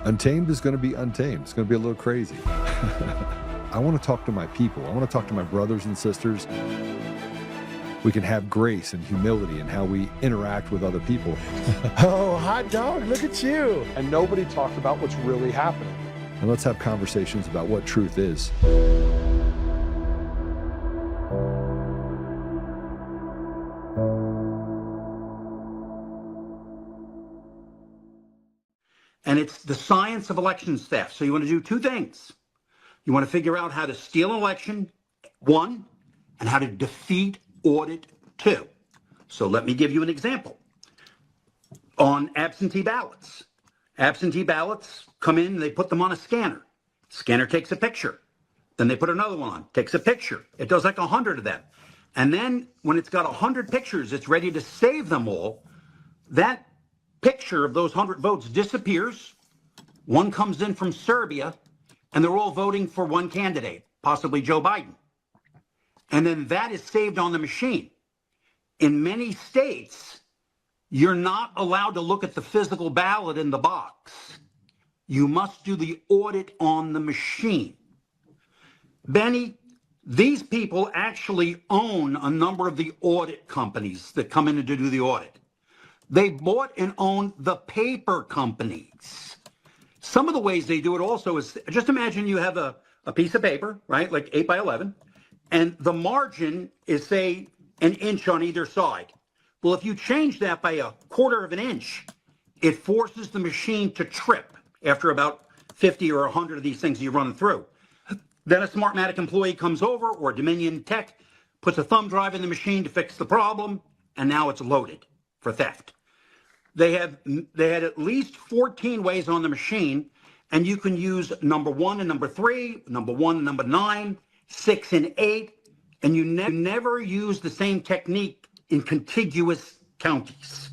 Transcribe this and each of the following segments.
Untamed is going to be untamed. It's going to be a little crazy. I want to talk to my people. I want to talk to my brothers and sisters. We can have grace and humility in how we interact with other people. Oh, hot dog, look at you. And nobody talked about what's really happening. And let's have conversations about what truth is. And it's the science of elections theft. So you want to do two things. You want to figure out how to steal an election, one, and how to defeat audit, two. So let me give you an example. On absentee ballots come in, they put them on a scanner. Scanner takes a picture. Then they put another one on, takes a picture. It does like 100 of them. And then when it's got 100 pictures, it's ready to save them all. That picture of those 100 votes disappears. One comes in from Serbia, and they're all voting for one candidate, possibly Joe Biden. And then that is saved on the machine. In many states, you're not allowed to look at the physical ballot in the box. You must do the audit on the machine. Benny, these people actually own a number of the audit companies that come in to do the audit. They bought and own the paper companies. Some of the ways they do it also is, just imagine you have a piece of paper, right, like 8 by 11, and the margin is, say, an inch on either side. Well, if you change that by 1/4 of an inch, it forces the machine to trip after about 50 or 100 of these things you run through. Then a Smartmatic employee comes over, or Dominion Tech puts a thumb drive in the machine to fix the problem, and now it's loaded for theft. They had at least 14 ways on the machine, and you can use number 1 and number 3, number 1 and number 9, 6 and 8, and you never use the same technique in contiguous counties.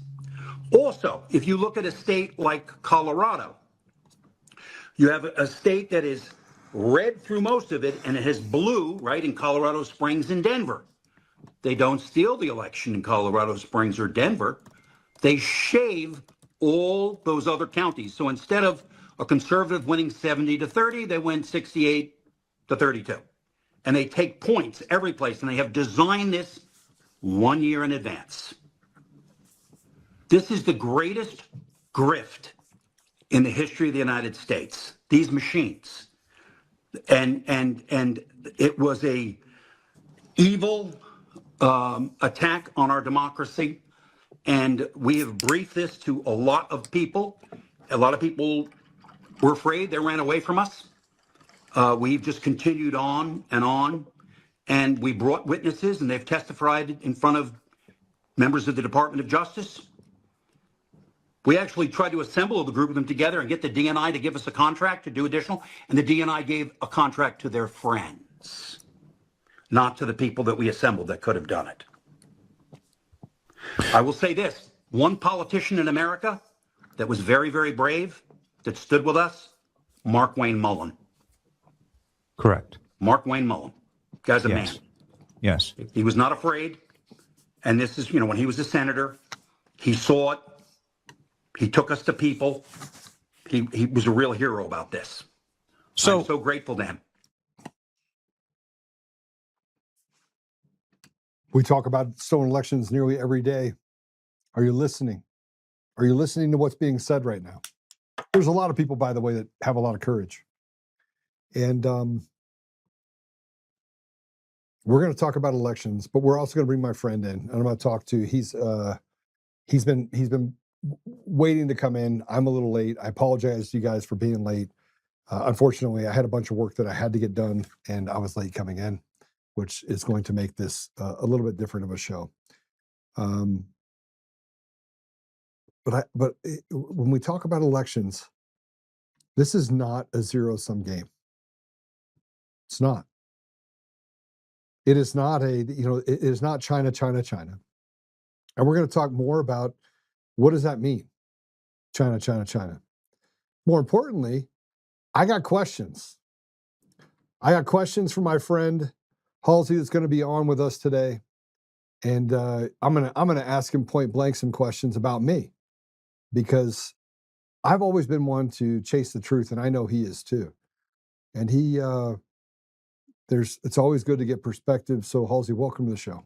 Also, if you look at a state like Colorado, you have a state that is red through most of it, and it has blue, right, in Colorado Springs and Denver. They don't steal the election in Colorado Springs or Denver. They shave all those other counties. So instead of a conservative winning 70-30, they win 68-32. And they take points every place, and they have designed this 1 year in advance. This is the greatest grift in the history of the United States, these machines. And it was a evil attack on our democracy. And we have briefed this to a lot of people. A lot of people were afraid. They ran away from us. We've just continued on. And we brought witnesses, and they've testified in front of members of the Department of Justice. We actually tried to assemble the group of them together and get the DNI to give us a contract to do additional. And the DNI gave a contract to their friends, not to the people that we assembled that could have done it. I will say this, one politician in America that was very, very brave, that stood with us, Mark Wayne Mullen. Correct. Mark Wayne Mullen. Guy's a man. Yes. He was not afraid. And this is, when he was a senator, he saw it. He took us to people. He was a real hero about this. I'm so grateful to him. We talk about stolen elections nearly every day. Are you listening? Are you listening to what's being said right now? There's a lot of people, by the way, that have a lot of courage. And we're going to talk about elections, but we're also going to bring my friend in. And I'm going to talk to, he's been waiting to come in. I'm a little late. I apologize to you guys for being late. Unfortunately, I had a bunch of work that I had to get done, and I was late coming in, which is going to make this a little bit different of a show. But when we talk about elections, this is not a zero-sum game. It's not. It is not it is not China, China, China. And we're going to talk more about what does that mean? China, China, China. More importantly, I got questions. I got questions from my friend Halsey that's going to be on with us today. And I'm gonna ask him point blank some questions about me, because I've always been one to chase the truth, and I know he is too. And it's always good to get perspective. So Halsey, welcome to the show.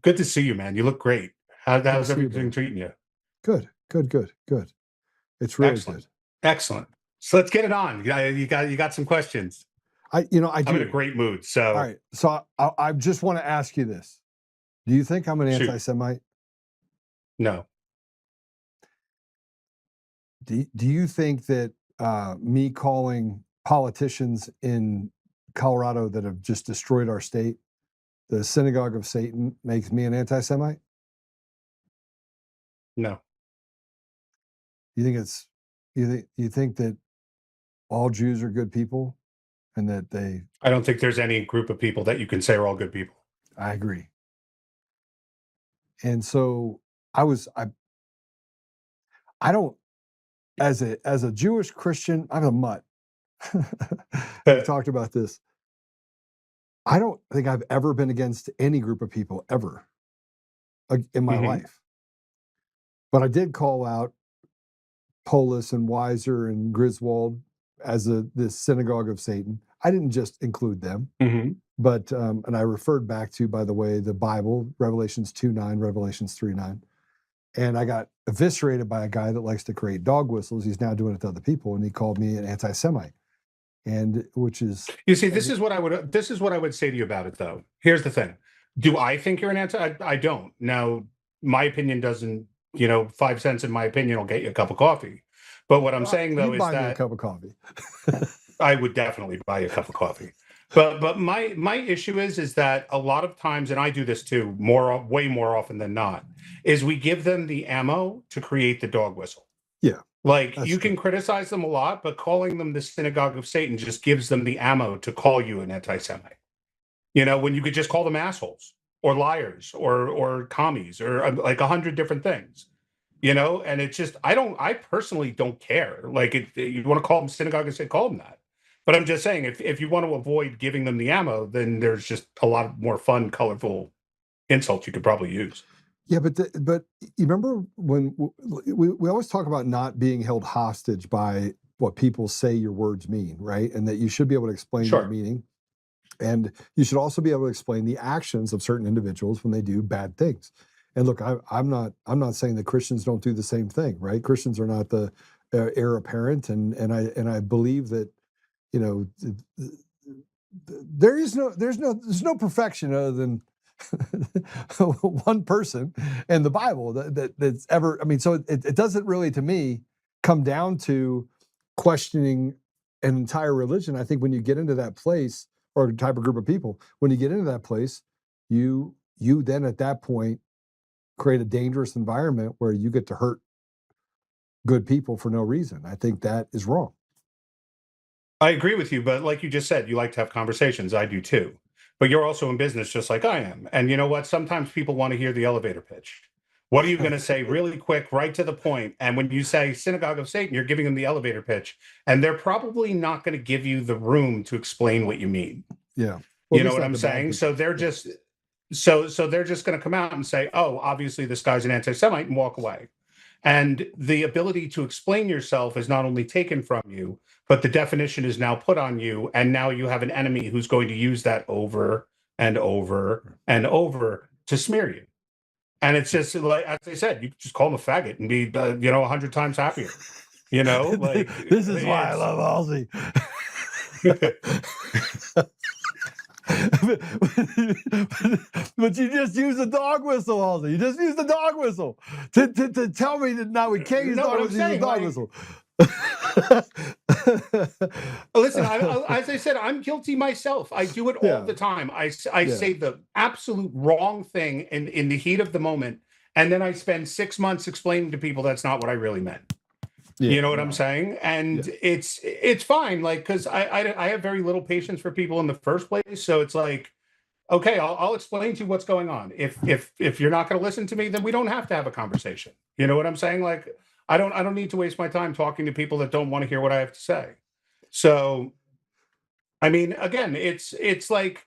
Good to see you, man. You look great. How's everything treating you? Good. It's really Excellent. Excellent. So let's get it on. You got some questions. I'm in a great mood. So all right. So I just want to ask you this: do you think I'm an anti-Semite? No. Do you think that me calling politicians in Colorado that have just destroyed our state the synagogue of Satan makes me an anti-Semite? No. You think that all Jews are good people and that I don't think there's any group of people that you can say are all good people. I agree. And so I don't, as a Jewish Christian, I'm a mutt. We've talked about this. I don't think I've ever been against any group of people ever in my life. But I did call out Polis and Weiser and Griswold as this synagogue of Satan. I didn't just include them, but and I referred back to, by the way, the Bible, Revelations 2:9, Revelations 3:9. And I got eviscerated by a guy that likes to create dog whistles. He's now doing it to other people, and he called me an anti-Semite. And which is, you see, this is what I would say to you about it, though. Here's the thing: do I think you're an anti? I don't. Now, my opinion doesn't. 5 cents in my opinion will get you a cup of coffee. But what I'm saying though is buy that me a cup of coffee. I would definitely buy you a cup of coffee. But my issue is that a lot of times, and I do this too, way more often than not, is we give them the ammo to create the dog whistle. Yeah. Like you can criticize them a lot, but calling them the synagogue of Satan just gives them the ammo to call you an anti-Semite. When you could just call them assholes or liars or commies or like 100 different things. And it's just I personally don't care. Like you want to call them synagogue and say call them that. But I'm just saying if you want to avoid giving them the ammo, then there's just a lot more fun, colorful insults you could probably use. Yeah, but you remember when we always talk about not being held hostage by what people say your words mean, right? And that you should be able to explain their meaning. And you should also be able to explain the actions of certain individuals when they do bad things. And look, I'm not saying that Christians don't do the same thing, right? Christians are not the heir apparent, and I believe that there's no perfection other than one person in the Bible that's ever. I mean, so it doesn't really, to me, come down to questioning an entire religion. I think when you get into that place, or a type of group of people, when you get into that place, you then at that point create a dangerous environment where you get to hurt good people for no reason. I think that is wrong. I agree with you, but like you just said, you like to have conversations. I do too. But you're also in business just like I am. And you know what? Sometimes people want to hear the elevator pitch. What are you going to say really quick, right to the point? And when you say synagogue of Satan, you're giving them the elevator pitch. And they're probably not going to give you the room to explain what you mean. Yeah. Well, you know what I'm saying? So they're just so they're just going to come out and say, oh, obviously this guy's an anti-Semite, and walk away. And the ability to explain yourself is not only taken from you, but the definition is now put on you. And now you have an enemy who's going to use that over and over and over to smear you. And it's just like, as I said, you just call him a faggot and be, 100 times happier. Like this is why I love Halsey. But you just use the dog whistle, Halsey. You just use the dog whistle to tell me that now we can't use the dog whistle. Listen, as I said, I'm guilty myself. I do it all the time. I say the absolute wrong thing in the heat of the moment, and then I spend 6 months explaining to people that's not what I really meant. You know what I'm saying? And it's fine, like, because I have very little patience for people in the first place. So it's like, okay, I'll explain to you what's going on. If you're not going to listen to me, then we don't have to have a conversation. You know what I'm saying? Like, I don't need to waste my time talking to people that don't want to hear what I have to say. So, I mean, again, it's like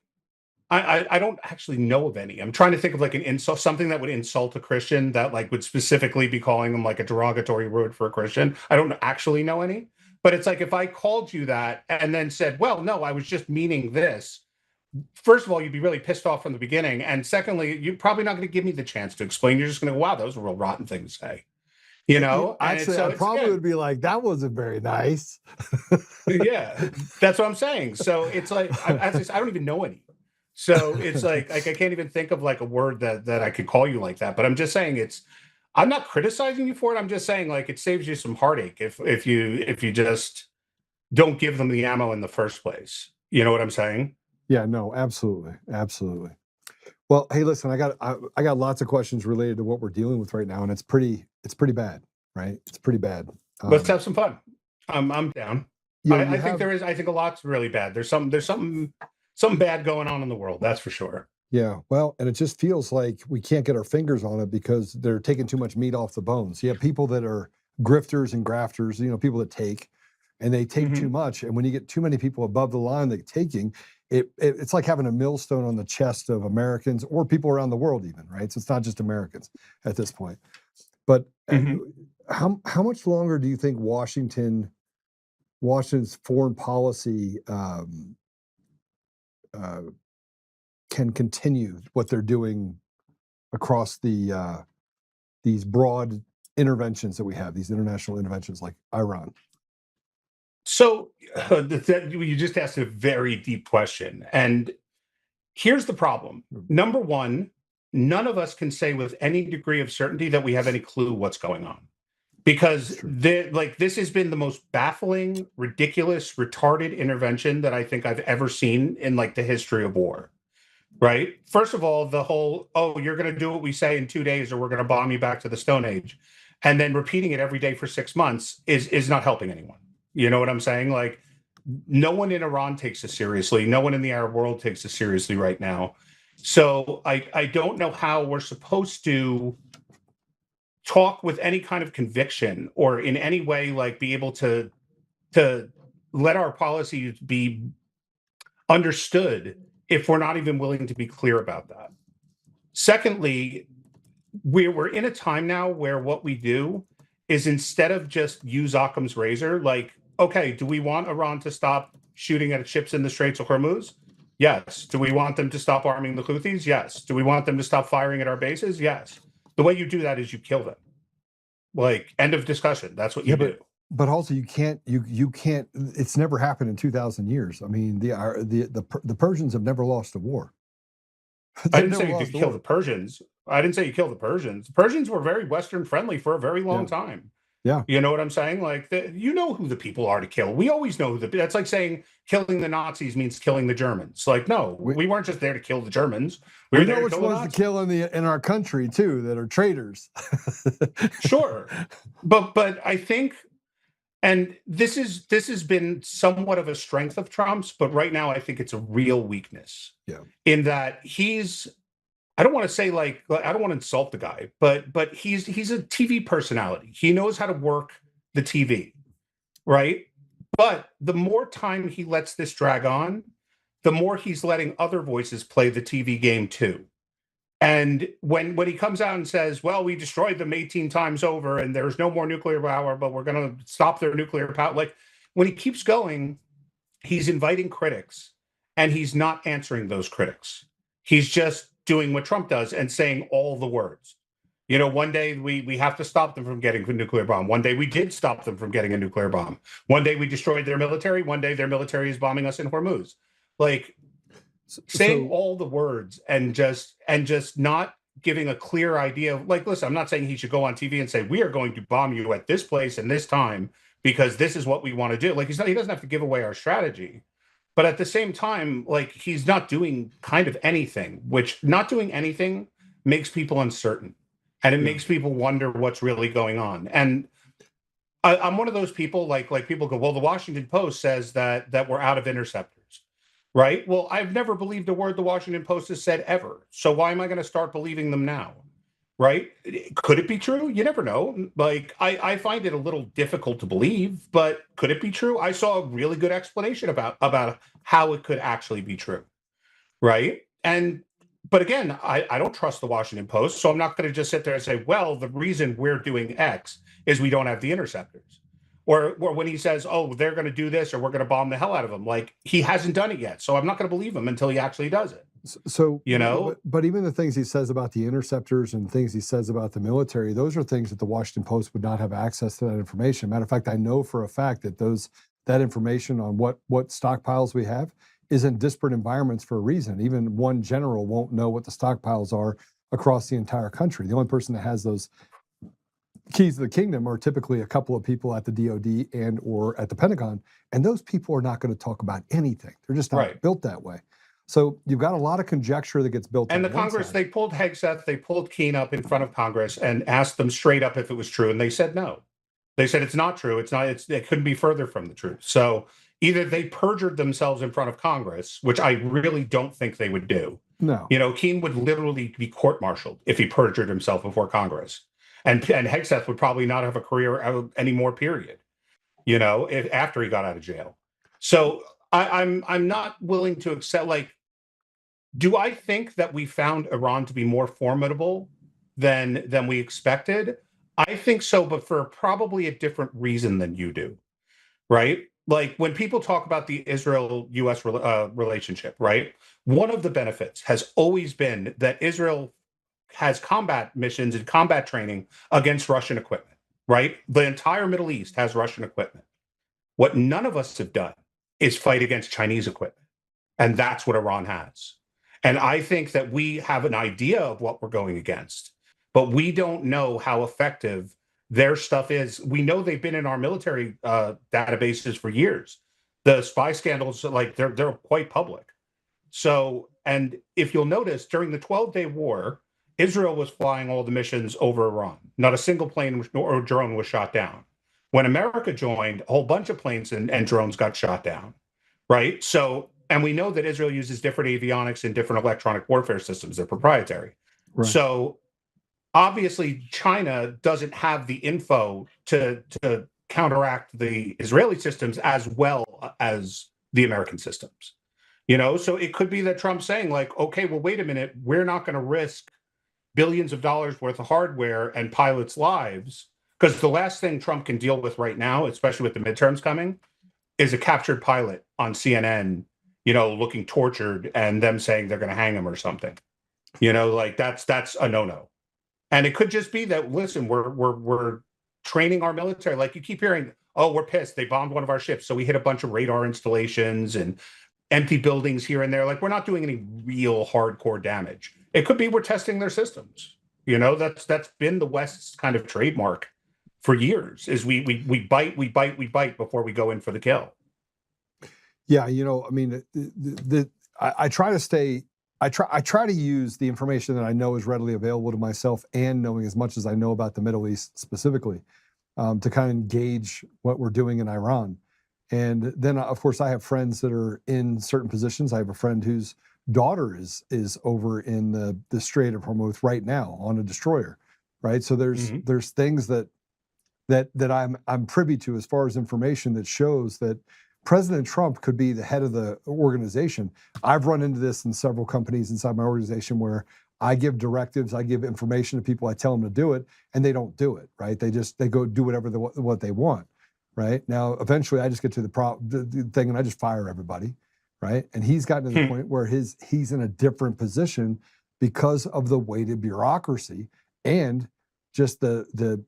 I don't actually know of any. I'm trying to think of like an insult, something that would insult a Christian that like would specifically be calling them like a derogatory word for a Christian. I don't actually know any, but it's like if I called you that and then said, well, no, I was just meaning this. First of all, you'd be really pissed off from the beginning. And secondly, you're probably not going to give me the chance to explain. You're just going to go, wow, that was a real rotten thing to say. You know, actually, I probably would be like, that wasn't very nice. Yeah, that's what I'm saying. So it's like, I don't even know any. So it's like I can't even think of like a word that I could call you like that. But I'm just saying I'm not criticizing you for it. I'm just saying like it saves you some heartache if you just don't give them the ammo in the first place. You know what I'm saying? Yeah, no, absolutely. Absolutely. Well, hey, listen, I got lots of questions related to what we're dealing with right now, and it's pretty bad, right? It's pretty bad. Let's have some fun. I'm down. You know, I think there is. I think a lot's really bad. There's something bad going on in the world. That's for sure. Yeah, well, and it just feels like we can't get our fingers on it because they're taking too much meat off the bones. You have people that are grifters and grafters, you know, people that take, and they take too much. And when you get too many people above the line that taking, it's like having a millstone on the chest of Americans or people around the world even, right? So it's not just Americans at this point. But how much longer do you think Washington's foreign policy can continue what they're doing across these broad interventions that we have, these international interventions like Iran? So you just asked a very deep question. And here's the problem. Number one, none of us can say with any degree of certainty that we have any clue what's going on. Because this has been the most baffling, ridiculous, retarded intervention that I think I've ever seen in like the history of war. Right? First of all, the whole, oh, you're going to do what we say in 2 days or we're going to bomb you back to the Stone Age. And then repeating it every day for 6 months is not helping anyone. You know what I'm saying? Like, no one in Iran takes it seriously. No one in the Arab world takes it seriously right now. So I don't know how we're supposed to talk with any kind of conviction or in any way, like, be able to let our policies be understood if we're not even willing to be clear about that. Secondly, we're in a time now where what we do is instead of just use Occam's razor, like, okay, do we want Iran to stop shooting at ships in the Straits of Hormuz? Yes. Do we want them to stop arming the Houthis? Yes. Do we want them to stop firing at our bases? Yes. The way you do that is you kill them. Like, end of discussion. That's what you do. But also you can't. It's never happened in 2,000 years. I mean, the Persians have never lost a war. I didn't say you kill the Persians. I didn't say you kill the Persians. The Persians were very Western friendly for a very long time. Yeah. You know what I'm saying? Like, you know who the people are to kill. We always know that's like saying killing the Nazis means killing the Germans. Like, no, we weren't just there to kill the Germans. We know which ones to kill in our country too, that are traitors. Sure. But I think, and this has been somewhat of a strength of Trump's, but right now I think it's a real weakness. Yeah. In that I don't want to say like, I don't want to insult the guy, but he's a TV personality. He knows how to work the TV, right? But the more time he lets this drag on, the more he's letting other voices play the TV game too. And when he comes out and says, well, we destroyed them 18 times over and there's no more nuclear power, but we're going to stop their nuclear power. Like, when he keeps going, he's inviting critics and he's not answering those critics. He's just doing what Trump does and saying all the words. You know, one day we have to stop them from getting a nuclear bomb. One day we did stop them from getting a nuclear bomb. One day we destroyed their military. One day their military is bombing us in Hormuz. Like, saying all the words and just not giving a clear idea of, like, listen, I'm not saying he should go on TV and say, we are going to bomb you at this place and this time because this is what we want to do. Like, he doesn't have to give away our strategy. But at the same time, like, he's not doing kind of anything, which not doing anything makes people uncertain. And it makes people wonder what's really going on. And I'm one of those people, like people go, well, the Washington Post says that we're out of interceptors, right? Well, I've never believed a word the Washington Post has said ever. So why am I going to start believing them now? Right? Could it be true? You never know. Like, I find it a little difficult to believe, but could it be true? I saw a really good explanation about how it could actually be true. Right? But again, I don't trust the Washington Post, so I'm not going to just sit there and say, well, the reason we're doing X is we don't have the interceptors. Or when he says, oh, they're going to do this or we're going to bomb the hell out of them, like he hasn't done it yet. So I'm not going to believe him until he actually does it. So, you know, but even the things he says about the interceptors and things he says about the military, those are things that the Washington Post would not have access to that information. Matter of fact, I know for a fact that that information on what stockpiles we have is in disparate environments for a reason. Even one general won't know what the stockpiles are across the entire country. The only person that has those keys to the kingdom are typically a couple of people at the DOD and or at the Pentagon, and those people are not going to talk about anything. They're just not built that way. So you've got a lot of conjecture that gets built. And the Congress, they pulled Hegseth, they pulled Keene up in front of Congress and asked them straight up if it was true, and they said no. They said it's not true. It couldn't be further from the truth. So either they perjured themselves in front of Congress, which I really don't think they would do. No. You know, Keene would literally be court-martialed if he perjured himself before Congress. And Hegseth would probably not have a career anymore, period, you know, after he got out of jail. So I'm not willing to accept, like, do I think that we found Iran to be more formidable than we expected? I think so, but for probably a different reason than you do, right? Like when people talk about the Israel-U.S. relationship, right? One of the benefits has always been that Israel has combat missions and combat training against Russian equipment, right? The entire Middle East has Russian equipment. What none of us have done is fight against Chinese equipment. And that's what Iran has. And I think that we have an idea of what we're going against, but we don't know how effective their stuff is. We know they've been in our military databases for years. The spy scandals, like they're quite public. So, and if you'll notice, during the 12-day war, Israel was flying all the missions over Iran. Not a single plane or drone was shot down. When America joined, a whole bunch of planes and drones got shot down, right? So, and we know that Israel uses different avionics and different electronic warfare systems. They're proprietary. Right. So obviously China doesn't have the info to counteract the Israeli systems as well as the American systems. You know, so it could be that Trump's saying like, okay, well, wait a minute, we're not going to risk billions of dollars worth of hardware and pilots' lives, because the last thing Trump can deal with right now, especially with the midterms coming, is a captured pilot on CNN, you know, looking tortured and them saying they're going to hang him or something. You know, like that's a no-no. And it could just be that, listen, we're training our military. Like you keep hearing, oh, we're pissed. They bombed one of our ships. So we hit a bunch of radar installations and empty buildings here and there. Like we're not doing any real hardcore damage. It could be we're testing their systems. You know, that's been the West's kind of trademark for years, is we bite before we go in for the kill. Yeah, you know, I mean, I try to use the information that I know is readily available to myself and knowing as much as I know about the Middle East specifically to kind of gauge what we're doing in Iran. And then, of course, I have friends that are in certain positions. I have a friend whose daughter is over in the Strait of Hormuz right now on a destroyer, right? So there's things that I'm privy to as far as information that shows that President Trump could be the head of the organization. I've run into this in several companies inside my organization where I give directives, I give information to people, I tell them to do it, and they don't do it, right? They go do whatever what they want, right? Now, eventually I just get to the thing and I just fire everybody, right? And he's gotten to the point where he's in a different position because of the weighted bureaucracy and just the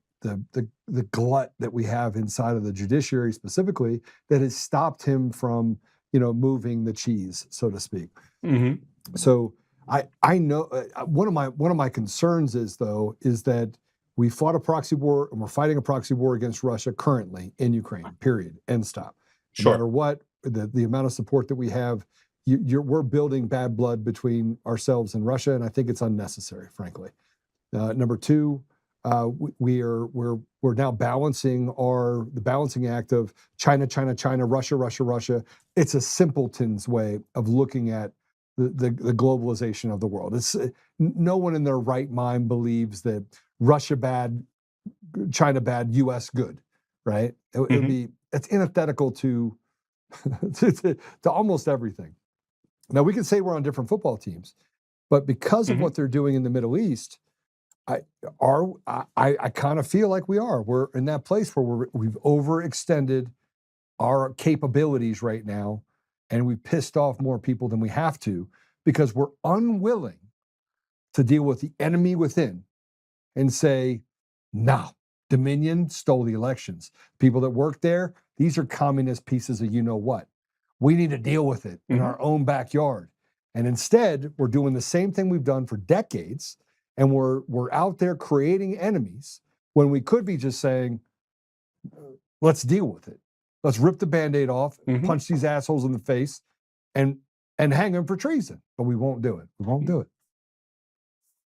glut that we have inside of the judiciary specifically that has stopped him from, you know, moving the cheese, so to speak. Mm-hmm. So I know one of my concerns is that we fought a proxy war and we're fighting a proxy war against Russia currently in Ukraine, period, end stop. No matter what, the amount of support that we have, we're building bad blood between ourselves and Russia, and I think it's unnecessary, frankly. Number two, we're now balancing the balancing act of China, Russia. It's a simpleton's way of looking at the globalization of the world. It's no one in their right mind believes that Russia bad, China bad, U.S. good, right? It's antithetical to almost everything. Now we can say we're on different football teams, But because of Mhm. what they're doing in the Middle East, I kind of feel like we're in that place where we've overextended our capabilities right now, and we've pissed off more people than we have to because we're unwilling to deal with the enemy within and say, no, Dominion stole the elections. People that work there, these are communist pieces of you know what. We need to deal with it in our own backyard. And instead, we're doing the same thing we've done for decades, and we're out there creating enemies when we could be just saying, let's deal with it. Let's rip the Band-Aid off, punch these assholes in the face, and hang them for treason. But we won't do it. We won't do it.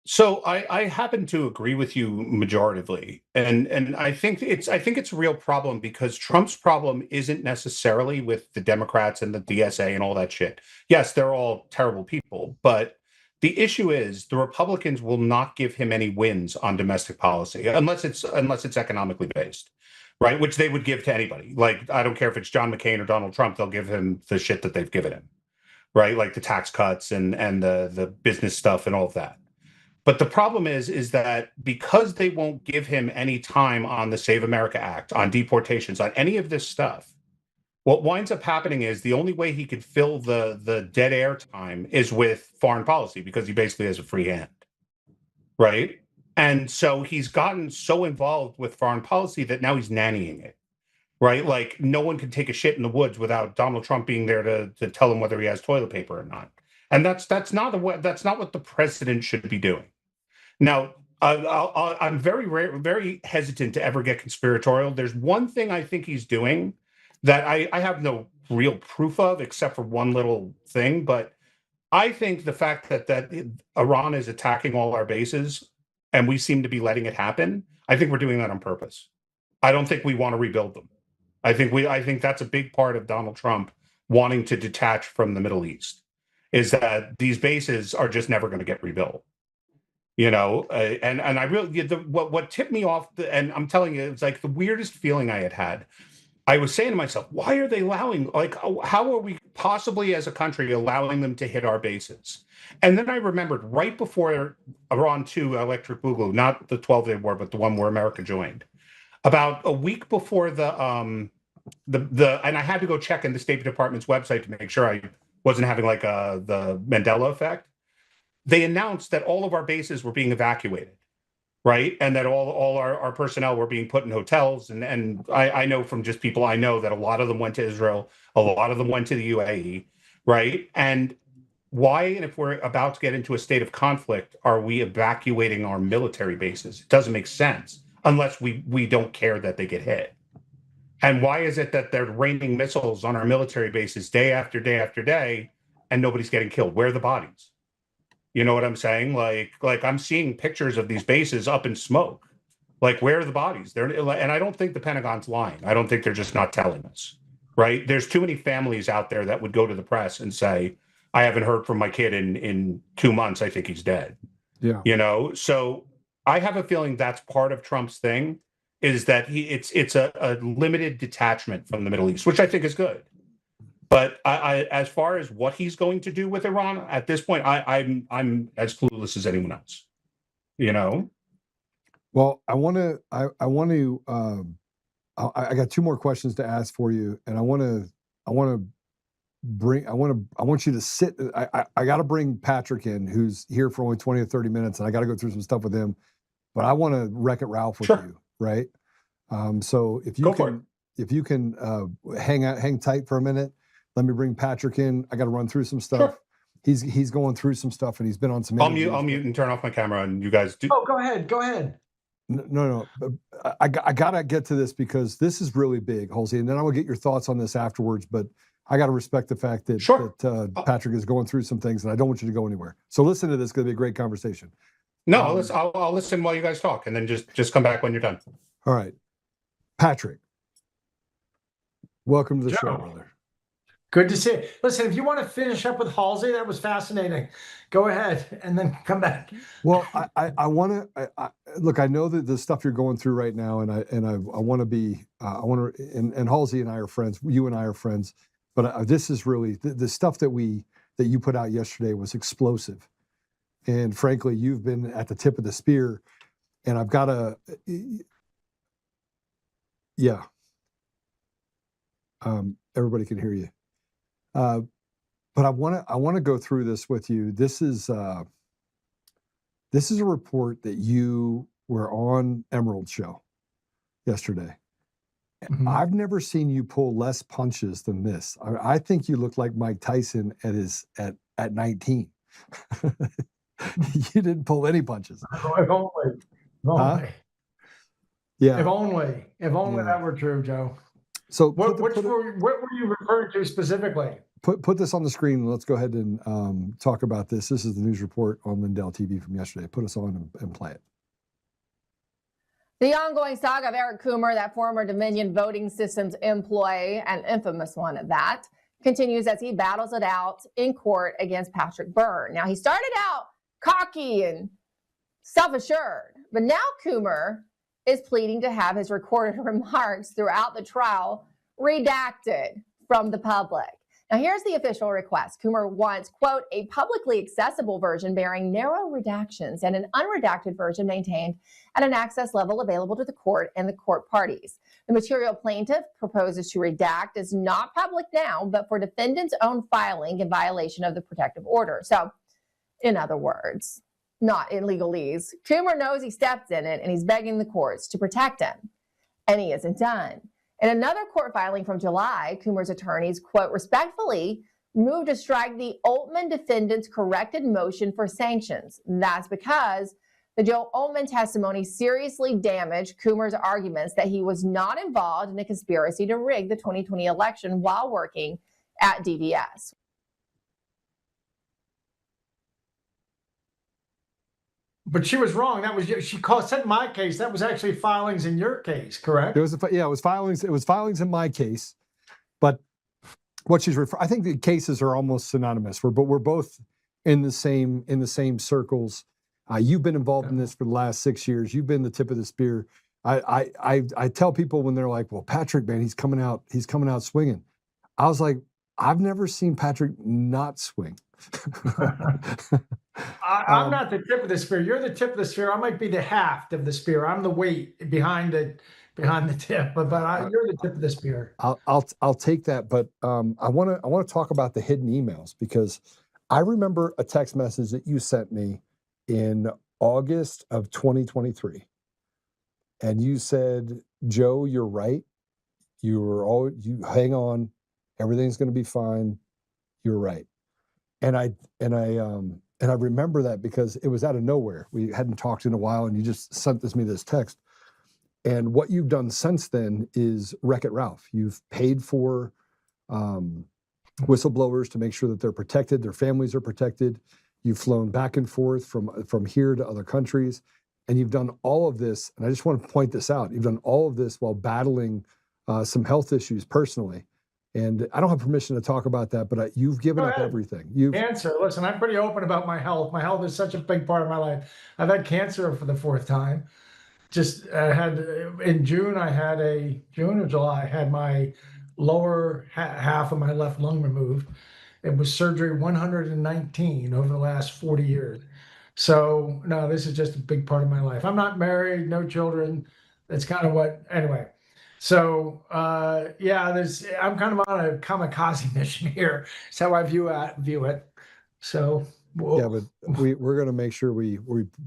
So I happen to agree with you majoritively, and I think it's a real problem because Trump's problem isn't necessarily with the Democrats and the DSA and all that shit. Yes, they're all terrible people, but the issue is the Republicans will not give him any wins on domestic policy unless it's economically based, right? Which they would give to anybody. Like, I don't care if it's John McCain or Donald Trump, they'll give him the shit that they've given him, right? Like the tax cuts and the business stuff and all of that. But the problem is that because they won't give him any time on the Save America Act, on deportations, on any of this stuff, what winds up happening is the only way he could fill the dead air time is with foreign policy because he basically has a free hand, right? And so he's gotten so involved with foreign policy that now he's nannying it, right? Like no one can take a shit in the woods without Donald Trump being there to tell him whether he has toilet paper or not. And that's not what the president should be doing. Now, I'm very hesitant to ever get conspiratorial. There's one thing I think he's doing that I have no real proof of, except for one little thing. But I think the fact that Iran is attacking all our bases and we seem to be letting it happen, I think we're doing that on purpose. I don't think we want to rebuild them. I think that's a big part of Donald Trump wanting to detach from the Middle East, is that these bases are just never going to get rebuilt. And I really what tipped me off, and I'm telling you, it's like the weirdest feeling I had. I was saying to myself, why are they allowing? Like, how are we possibly as a country allowing them to hit our bases? And then I remembered right before Iran 2 Electric Boogaloo, not the 12-day war, but the one where America joined, about a week before and I had to go check in the State Department's website to make sure I wasn't having like the Mandela effect. They announced that all of our bases were being evacuated, right? And that all our personnel were being put in hotels. And I know from just people I know that a lot of them went to Israel, a lot of them went to the UAE, right? And why, and if we're about to get into a state of conflict, are we evacuating our military bases? It doesn't make sense unless we don't care that they get hit. And why is it that they're raining missiles on our military bases day after day after day and nobody's getting killed? Where are the bodies? You know what I'm saying? Like I'm seeing pictures of these bases up in smoke. Like, where are the bodies? And I don't think the Pentagon's lying. I don't think they're just not telling us, right? There's too many families out there that would go to the press and say, I haven't heard from my kid in 2 months. I think he's dead. Yeah. So I have a feeling that's part of Trump's thing, is that it's a limited detachment from the Middle East, which I think is good. But I, as far as what he's going to do with Iran at this point, I'm as clueless as anyone else. Well, I got two more questions to ask for you, and I want you to sit. I got to bring Patrick in, who's here for only 20 or 30 minutes, and I got to go through some stuff with him. But I want to Wreck-It Ralph with you, right? So if you can hang tight for a minute. Let me bring Patrick in. I got to run through some stuff. Sure. He's going through some stuff, and he's been on some. I'll mute and turn off my camera, and you guys do. Oh, go ahead. No. I gotta get to this because this is really big, Halsey, and then I will get your thoughts on this afterwards. But I got to respect the fact that Patrick is going through some things, and I don't want you to go anywhere. So listen to this; it's going to be a great conversation. No, I'll listen while you guys talk, and then just come back when you're done. All right, Patrick, welcome to the show, brother. Good to see you. Listen, if you want to finish up with Halsey, that was fascinating. Go ahead and then come back. Well, I want to look. I know that the stuff you're going through right now, and I want to be. And Halsey and I are friends. You and I are friends. But this is really the stuff that you put out yesterday was explosive. And frankly, you've been at the tip of the spear, and I've got to, yeah. Everybody can hear you. But I want to go through this with you. This is a report that you were on Emerald Show yesterday. Mhm. I've never seen you pull less punches than this. I think you look like Mike Tyson at 19. You didn't pull any punches. If only. Huh? Yeah. If only Yeah. that were true, Joe. So What were you referring to specifically? Put this on the screen and let's go ahead and talk about this. This is the news report on Lindell TV from yesterday. Put us on and play it. The ongoing saga of Eric Coomer, that former Dominion voting systems employee, an infamous one at that, continues as he battles it out in court against Patrick Byrne. Now, he started out cocky and self-assured, but now Coomer is pleading to have his recorded remarks throughout the trial redacted from the public. Now, here's the official request. Coomer wants, quote, a publicly accessible version bearing narrow redactions and an unredacted version maintained at an access level available to the court and the court parties. The material plaintiff proposes to redact is not public now, but for defendant's own filing in violation of the protective order. So, in other words, not in legalese, Coomer knows he stepped in it and he's begging the courts to protect him, and he isn't done. In another court filing from July, Coomer's attorneys, quote, respectfully moved to strike the Oltmann defendant's corrected motion for sanctions. That's because the Joe Oltmann testimony seriously damaged Coomer's arguments that he was not involved in a conspiracy to rig the 2020 election while working at DVS. But she was wrong. That was said my case. That was actually filings in your case, correct? It was filings. It was filings in my case, but what she's I think the cases are almost synonymous. But we're both in the same circles. You've been involved in this for the last 6 years. You've been the tip of the spear. I tell people when they're like, "Well, Patrick, man, he's coming out swinging." I was like, I've never seen Patrick not swing. I'm not the tip of the spear. You're the tip of the spear. I might be the haft of the spear. I'm the weight behind the tip, but you're the tip of the spear. I'll take that, but I want to talk about the hidden emails, because I remember a text message that you sent me in August of 2023, and you said, "Joe, you're right. You hang on. Everything's going to be fine. You're right." And I remember that because it was out of nowhere. We hadn't talked in a while, and you just sent me this text. And what you've done since then is Wreck-It Ralph. You've paid for whistleblowers to make sure that they're protected, their families are protected. You've flown back and forth from here to other countries, and you've done all of this. And I just want to point this out. You've done all of this while battling some health issues personally. And I don't have permission to talk about that, but you've given up everything. Cancer. Listen, I'm pretty open about my health. My health is such a big part of my life. I've had cancer for the 4th time. Just had in June or July, I had my lower half of my left lung removed. It was surgery 119 over the last 40 years. So no, this is just a big part of my life. I'm not married, no children. That's kind of anyway. So I'm kind of on a kamikaze mission here. That's how I view it. So yeah, but we're going to make sure we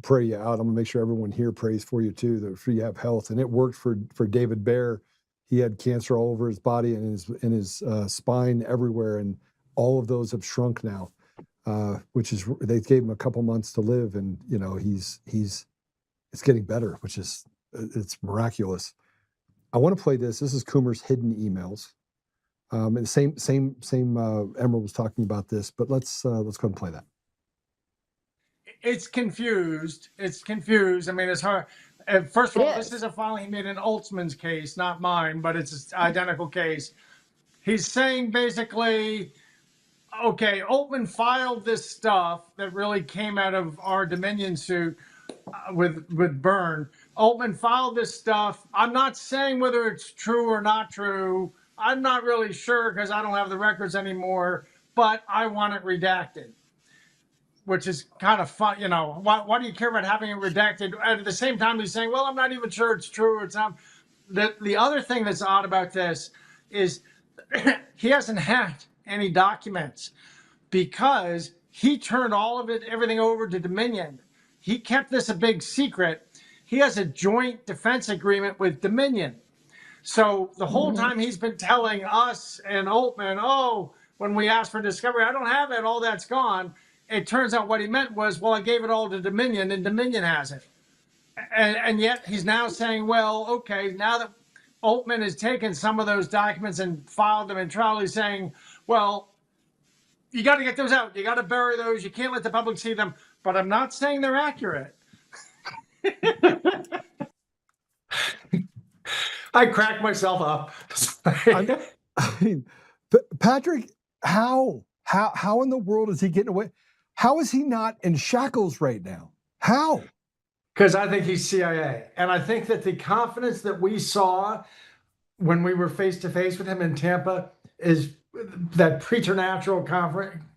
pray you out. I'm going to make sure everyone here prays for you too, that you have health. And it worked for David Bear. He had cancer all over his body and his spine everywhere, and all of those have shrunk now. Which is, they gave him a couple months to live, and it's getting better, which is, it's miraculous. I want to play this. This is Coomer's hidden emails. And the same Emerald was talking about this, but let's go and play that. It's confused. I mean, it's hard. First of all, this is a filing he made in Oltmann's case, not mine, but it's an identical case. He's saying basically, okay, Oltmann filed this stuff that really came out of our Dominion suit with Byrne. Oltmann filed this stuff. I'm not saying whether it's true or not true. I'm not really sure because I don't have the records anymore, but I want it redacted. which is kind of fun. You know, why do you care about having it redacted? And at the same time, he's saying, well, I'm not even sure it's true. It's not. The other thing that's odd about this is he hasn't had any documents because he turned everything over to Dominion. He kept this a big secret. He has a joint defense agreement with Dominion. So the whole time he's been telling us and Oltmann, oh, when we asked for discovery, I don't have it, all that's gone. It turns out what he meant was, well, I gave it all to Dominion and Dominion has it. And yet he's now saying, well, okay, now that Oltmann has taken some of those documents and filed them in trial, he's saying, well, you got to get those out. You got to bury those. You can't let the public see them. But I'm not saying they're accurate. I cracked myself up. I mean, Patrick, how in the world is he getting away? How is he not in shackles right now? How? Because I think he's CIA. And I think that the confidence that we saw when we were face to face with him in Tampa is that preternatural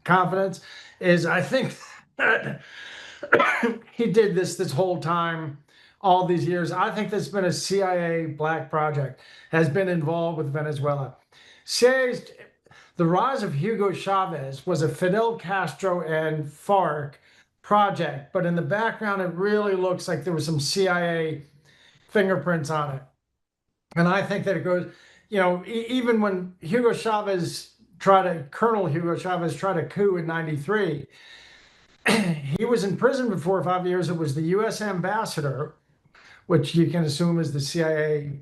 confidence is, I think he did this whole time, all these years. I think there's been a CIA black project has been involved with Venezuela. The rise of Hugo Chavez was a Fidel Castro and FARC project, but in the background, it really looks like there was some CIA fingerprints on it. And I think that it goes, you know, even when Colonel Hugo Chavez tried a coup in '93, he was in prison for 4 or 5 years. It was the U.S. ambassador, which you can assume is the CIA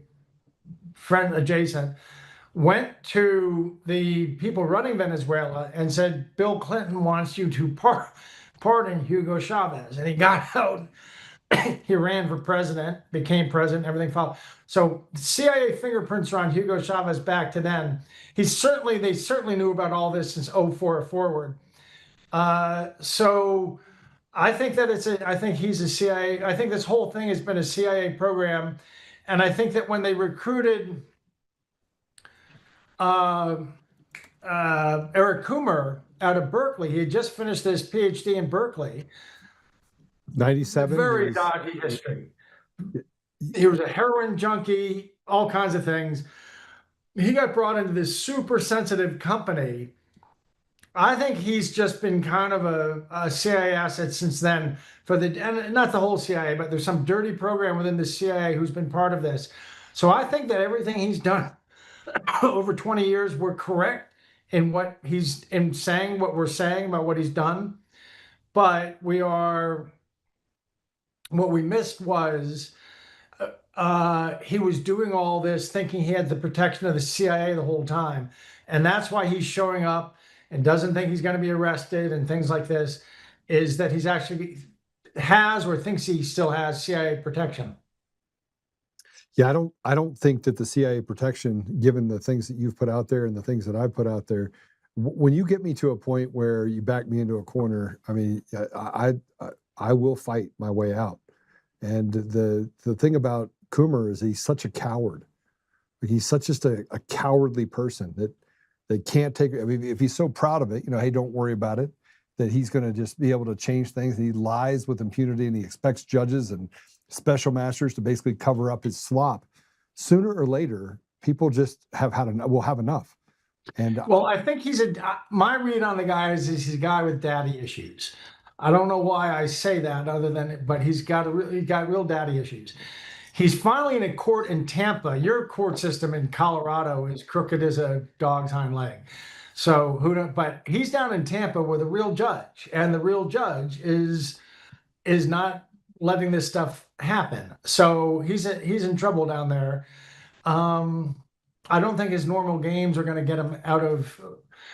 friend adjacent, went to the people running Venezuela and said, Bill Clinton wants you to pardon Hugo Chavez. And he got out. He ran for president, became president, everything followed. So CIA fingerprints are on Hugo Chavez back to then. They certainly knew about all this since 2004 forward. So I think that I think he's a CIA. I think this whole thing has been a CIA program. And I think that when they recruited Eric Coomer out of Berkeley, he had just finished his PhD in Berkeley. 97. Very dodgy history. He was a heroin junkie, all kinds of things. He got brought into this super sensitive company. I think he's just been kind of a CIA asset since then and not the whole CIA, but there's some dirty program within the CIA who's been part of this. So I think that everything he's done over 20 years, we're correct in what saying what we're saying about what he's done. But what we missed was he was doing all this thinking he had the protection of the CIA the whole time. And that's why he's showing up and doesn't think he's going to be arrested and things like this, is that he's actually has or thinks he still has CIA protection. Yeah, I don't think that the CIA protection, given the things that you've put out there and the things that I've put out there, when you get me to a point where you back me into a corner, I mean, I will fight my way out. And the thing about Coomer is he's such a coward. Like he's just a cowardly person that they can't take. I mean, if he's so proud of it, you know, hey, don't worry about it, that he's going to just be able to change things. And he lies with impunity and he expects judges and special masters to basically cover up his slop. Sooner or later, people just will have enough. And well, I think my read on the guy is he's a guy with daddy issues. I don't know why I say that but he's got real daddy issues. He's finally in a court in Tampa. Your court system in Colorado is crooked as a dog's hind leg. So but he's down in Tampa with a real judge, and the real judge is not letting this stuff happen. So he's in trouble down there. I don't think his normal games are going to get him out of.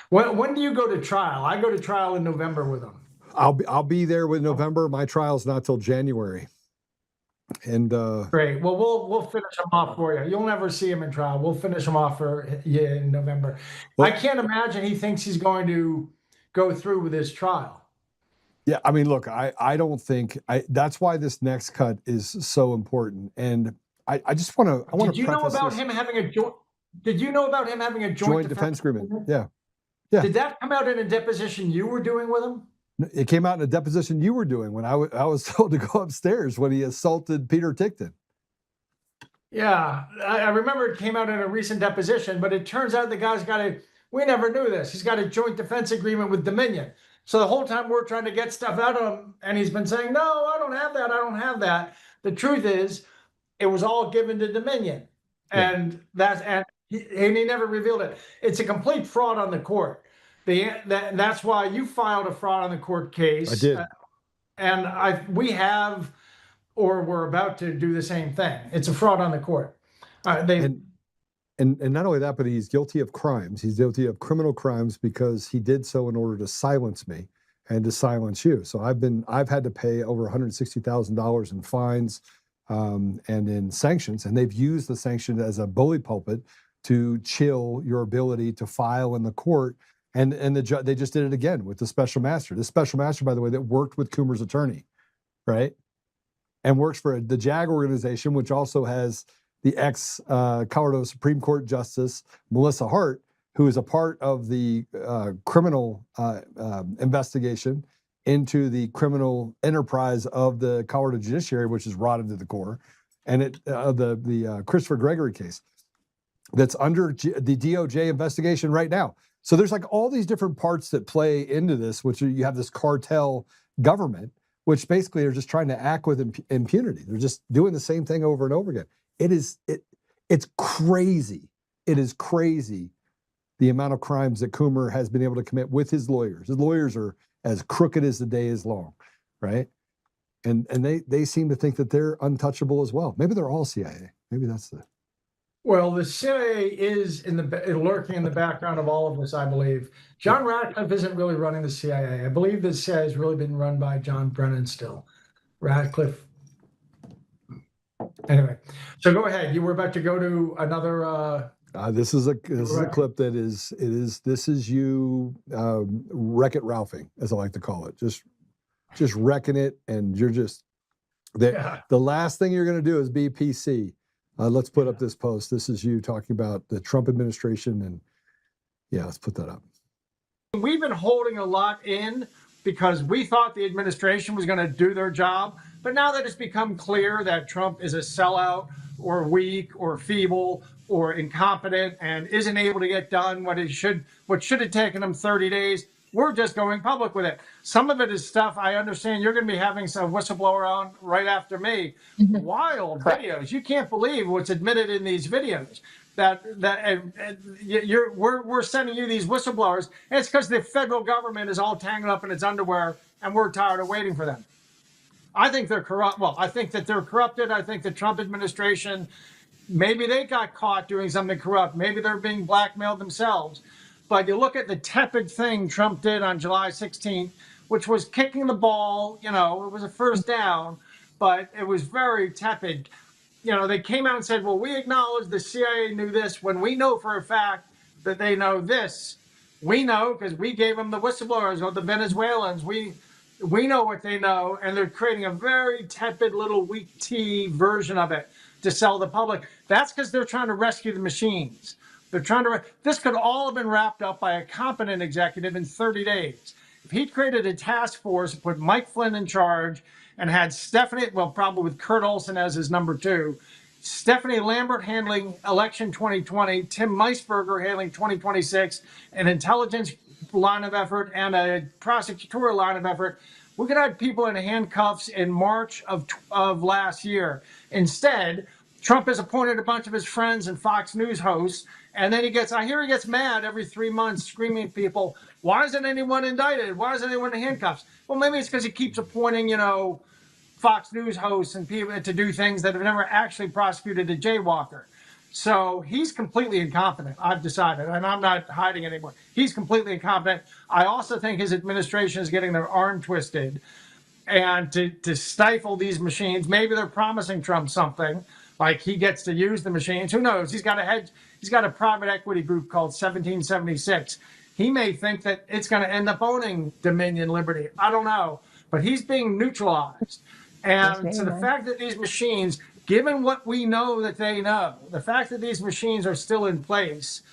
When do you go to trial? I go to trial in November with him. I'll be there with November. My trial's not till January. And great. Well, we'll finish him off for you. You'll never see him in trial. We'll finish him off for you in November. Well, I can't imagine he thinks he's going to go through with his trial. Yeah, I mean, look, I don't think that's why this next cut is so important. And I just want to. Did you know about him having a joint? Did you know about him having a joint defense agreement? Yeah. Did that come out in a deposition you were doing with him? It came out in a deposition you were doing when I was told to go upstairs when he assaulted Peter Tickton. Yeah, I remember it came out in a recent deposition, but it turns out the guy's got we never knew this. He's got a joint defense agreement with Dominion. So the whole time we're trying to get stuff out of him, and he's been saying, no, I don't have that. I don't have that. The truth is, it was all given to Dominion. And he never revealed it. It's a complete fraud on the court. That's why you filed a fraud on the court case. I did. And we have, or we're about to do the same thing. It's a fraud on the court. And not only that, but he's guilty of crimes. He's guilty of criminal crimes because he did so in order to silence me and to silence you. So I've had to pay over $160,000 in fines and in sanctions, and they've used the sanction as a bully pulpit to chill your ability to file in the court. And they just did it again with the special master. The special master, by the way, that worked with Coomer's attorney, right? And works for the JAG organization, which also has the ex-Colorado Supreme Court Justice, Melissa Hart, who is a part of the criminal investigation into the criminal enterprise of the Colorado judiciary, which is rotted to the core, and the Christopher Gregory case that's under the DOJ investigation right now. So there's like all these different parts that play into this, which you have this cartel government, which basically are just trying to act with impunity. They're just doing the same thing over and over again. It's crazy. It is crazy the amount of crimes that Coomer has been able to commit with his lawyers. His lawyers are as crooked as the day is long, right? And they seem to think that they're untouchable as well. Maybe they're all CIA. Maybe that's the... Well, the CIA is lurking in the background of all of this, I believe. John Ratcliffe isn't really running the CIA. I believe the CIA has really been run by John Brennan still. Ratcliffe. Anyway, so go ahead. You were about to go to another. This is a clip that this is you Wreck-It Ralphing, as I like to call it. Just wrecking it, and you're just the last thing you're going to do is be PC. Let's put up this post. This is you talking about the Trump administration, and let's put that up. We've been holding a lot in because we thought the administration was going to do their job. But now that it's become clear that Trump is a sellout or weak or feeble or incompetent and isn't able to get done what should have taken him 30 days, we're just going public with it. Some of it is stuff I understand you're going to be having some whistleblower on right after me. Wild videos. You can't believe what's admitted in these videos. We're sending you these whistleblowers. And it's because the federal government is all tangled up in its underwear, and we're tired of waiting for them. I think they're corrupt. Well, I think that they're corrupted. I think the Trump administration, maybe they got caught doing something corrupt. Maybe they're being blackmailed themselves. But you look at the tepid thing Trump did on July 16th, which was kicking the ball. It was a first down, but it was very tepid. They came out and said, well, we acknowledge the CIA knew this when we know for a fact that they know this. We know because we gave them the whistleblowers or the Venezuelans. We know what they know, and they're creating a very tepid little weak tea version of it to sell the public. That's because they're trying to rescue the machines. They're trying to. This could all have been wrapped up by a competent executive in 30 days. If he'd created a task force, put Mike Flynn in charge, and had Stephanie, well, probably with Kurt Olson as his number 2, Stephanie Lambert handling election 2020, Tim Meisberger handling 2026, an intelligence line of effort and a prosecutorial line of effort, we could have people in handcuffs in March of last year. Instead, Trump has appointed a bunch of his friends and Fox News hosts, and then I hear he gets mad every 3 months screaming at people, why isn't anyone indicted? Why isn't anyone in handcuffs? Well, maybe it's because he keeps appointing, Fox News hosts and people to do things that have never actually prosecuted a jaywalker. So he's completely incompetent, I've decided, and I'm not hiding anymore. He's completely incompetent. I also think his administration is getting their arm twisted and to stifle these machines. Maybe they're promising Trump something, like he gets to use the machines. Who knows? He's got a private equity group called 1776. He may think that it's going to end up owning Dominion Liberty. I don't know. But he's being neutralized. And so the fact that these machines, given what we know that they know, the fact that these machines are still in place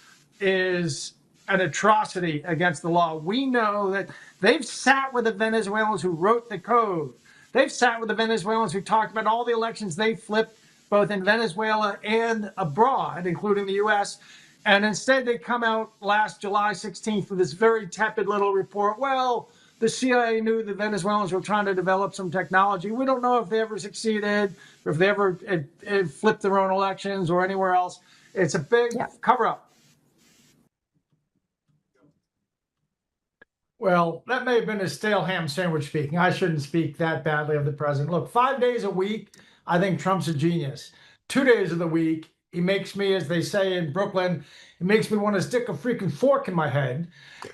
is an atrocity against the law. We know that they've sat with the Venezuelans who wrote the code. They've sat with the Venezuelans who talked about all the elections they flipped, both in Venezuela and abroad, including the U.S., and instead they come out last July 16th with this very tepid little report. Well, the CIA knew the Venezuelans were trying to develop some technology. We don't know if they ever succeeded or if they ever flipped their own elections or anywhere else. It's a big cover-up. Well, that may have been a stale ham sandwich speaking. I shouldn't speak that badly of the president. Look, 5 days a week, I think Trump's a genius. 2 days of the week, he makes me, as they say in Brooklyn, it makes me want to stick a freaking fork in my head.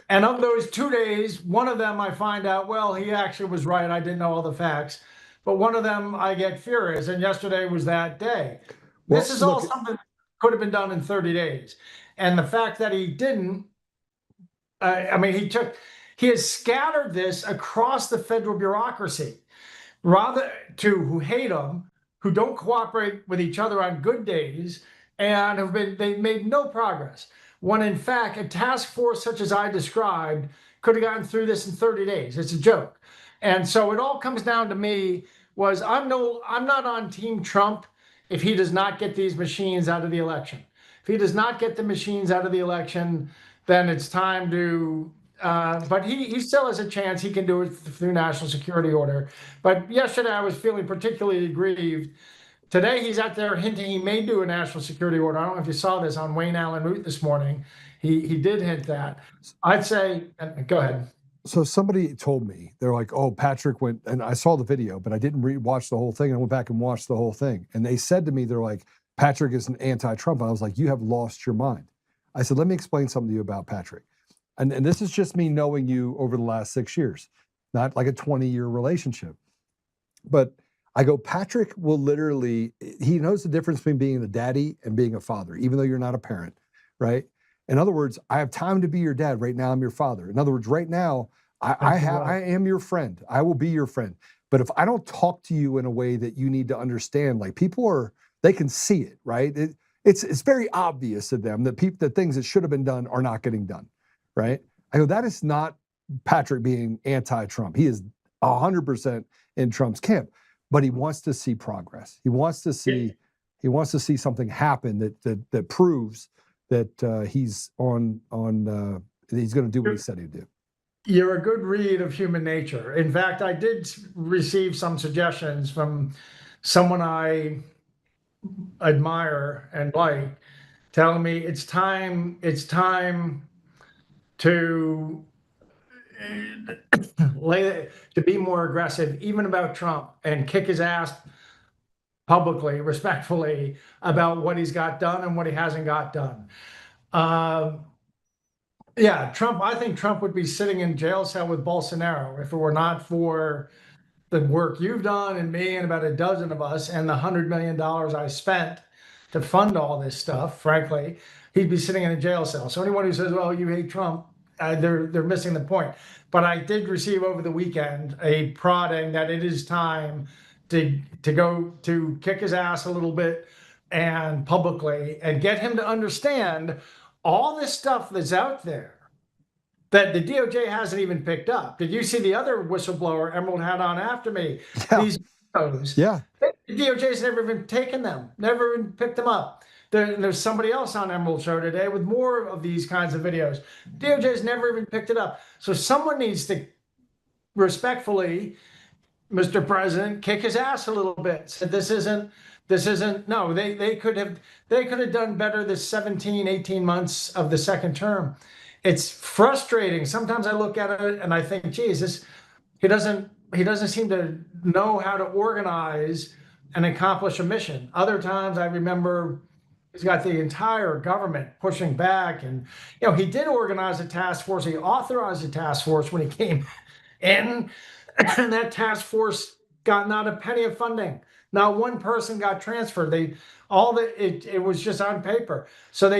And of those 2 days, one of them I find out, well, he actually was right. I didn't know all the facts. But one of them I get furious. And yesterday was that day. Well, this is all something that could have been done in 30 days. And the fact that he didn't, I mean, he has scattered this across the federal bureaucracy, rather who hate him, who don't cooperate with each other on good days, and they've made no progress. When in fact, a task force such as I described could have gotten through this in 30 days. It's a joke. And so it all comes down to me was I'm not on Team Trump if he does not get these machines out of the election. If he does not get the machines out of the election, then it's time to but he still has a chance. He can do it through national security order. But yesterday I was feeling particularly aggrieved. Today he's out there hinting he may do a national security order. I don't know if you saw this on Wayne Allen Root this morning. He did hint that. I'd say, go ahead. So somebody told me, they're like, oh, Patrick went, and I saw the video, but I didn't watch the whole thing. And I went back and watched the whole thing. And they said to me, they're like, Patrick is an anti-Trump. I was like, you have lost your mind. I said, let me explain something to you about Patrick. And this is just me knowing you over the last 6 years, not like a 20-year relationship. But I go, Patrick will literally, he knows the difference between being a daddy and being a father, even though you're not a parent, right? In other words, I have time to be your dad. Right now, I'm your father. In other words, right now, I am your friend. I will be your friend. But if I don't talk to you in a way that you need to understand, like they can see it, right? It's very obvious to them that the things that should have been done are not getting done. Right? I go, that is not Patrick being anti-Trump. He is 100% in Trump's camp, but he wants to see progress. He wants to see something happen that proves that he's he's going to do what he said he'd do. You're a good read of human nature. In fact, I did receive some suggestions from someone I admire and like, telling me it's time to be more aggressive, even about Trump, and kick his ass publicly, respectfully, about what he's got done and what he hasn't got done. Yeah, Trump, I think Trump would be sitting in jail cell with Bolsonaro if it were not for the work you've done and me and about a dozen of us and the $100 million I spent to fund all this stuff. Frankly, he'd be sitting in a jail cell. So anyone who says, well, you hate Trump, they're missing the point. But I did receive over the weekend a prodding that it is time to go to kick his ass a little bit and publicly and get him to understand all this stuff that's out there that the DOJ hasn't even picked up. Did you see the other whistleblower Emerald had on after me? Yeah. These videos. Yeah. The DOJ's never even taken them, never even picked them up. There's somebody else on Emerald Show today with more of these kinds of videos. DOJ's never even picked it up. So someone needs to respectfully, Mr. President, kick his ass a little bit. Said this isn't, no, they could have done better this 17, 18 months of the second term. It's frustrating. Sometimes I look at it and I think, geez, he doesn't seem to know how to organize and accomplish a mission. Other times I remember he's got the entire government pushing back, and he did organize a task force. He authorized a task force when he came in, and that task force got not a penny of funding. Not one person got transferred. It was just on paper. So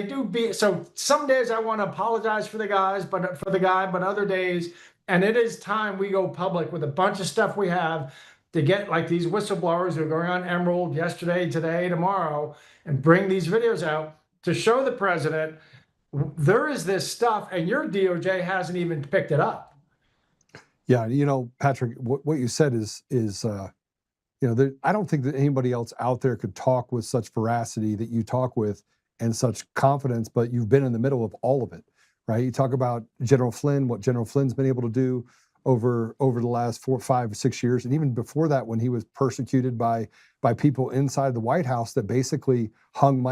so some days I want to apologize for the guy, but other days, and it is time we go public with a bunch of stuff we have to get like these whistleblowers who are going on Emerald yesterday, today, tomorrow, and bring these videos out to show the president there is this stuff, and your DOJ hasn't even picked it up. Yeah, Patrick, what you said is I don't think that anybody else out there could talk with such veracity that you talk with and such confidence, but you've been in the middle of all of it, right? You talk about General Flynn, what General Flynn's been able to do over the last 4, 5, 6 years, and even before that, when he was persecuted by people inside the White House that basically hung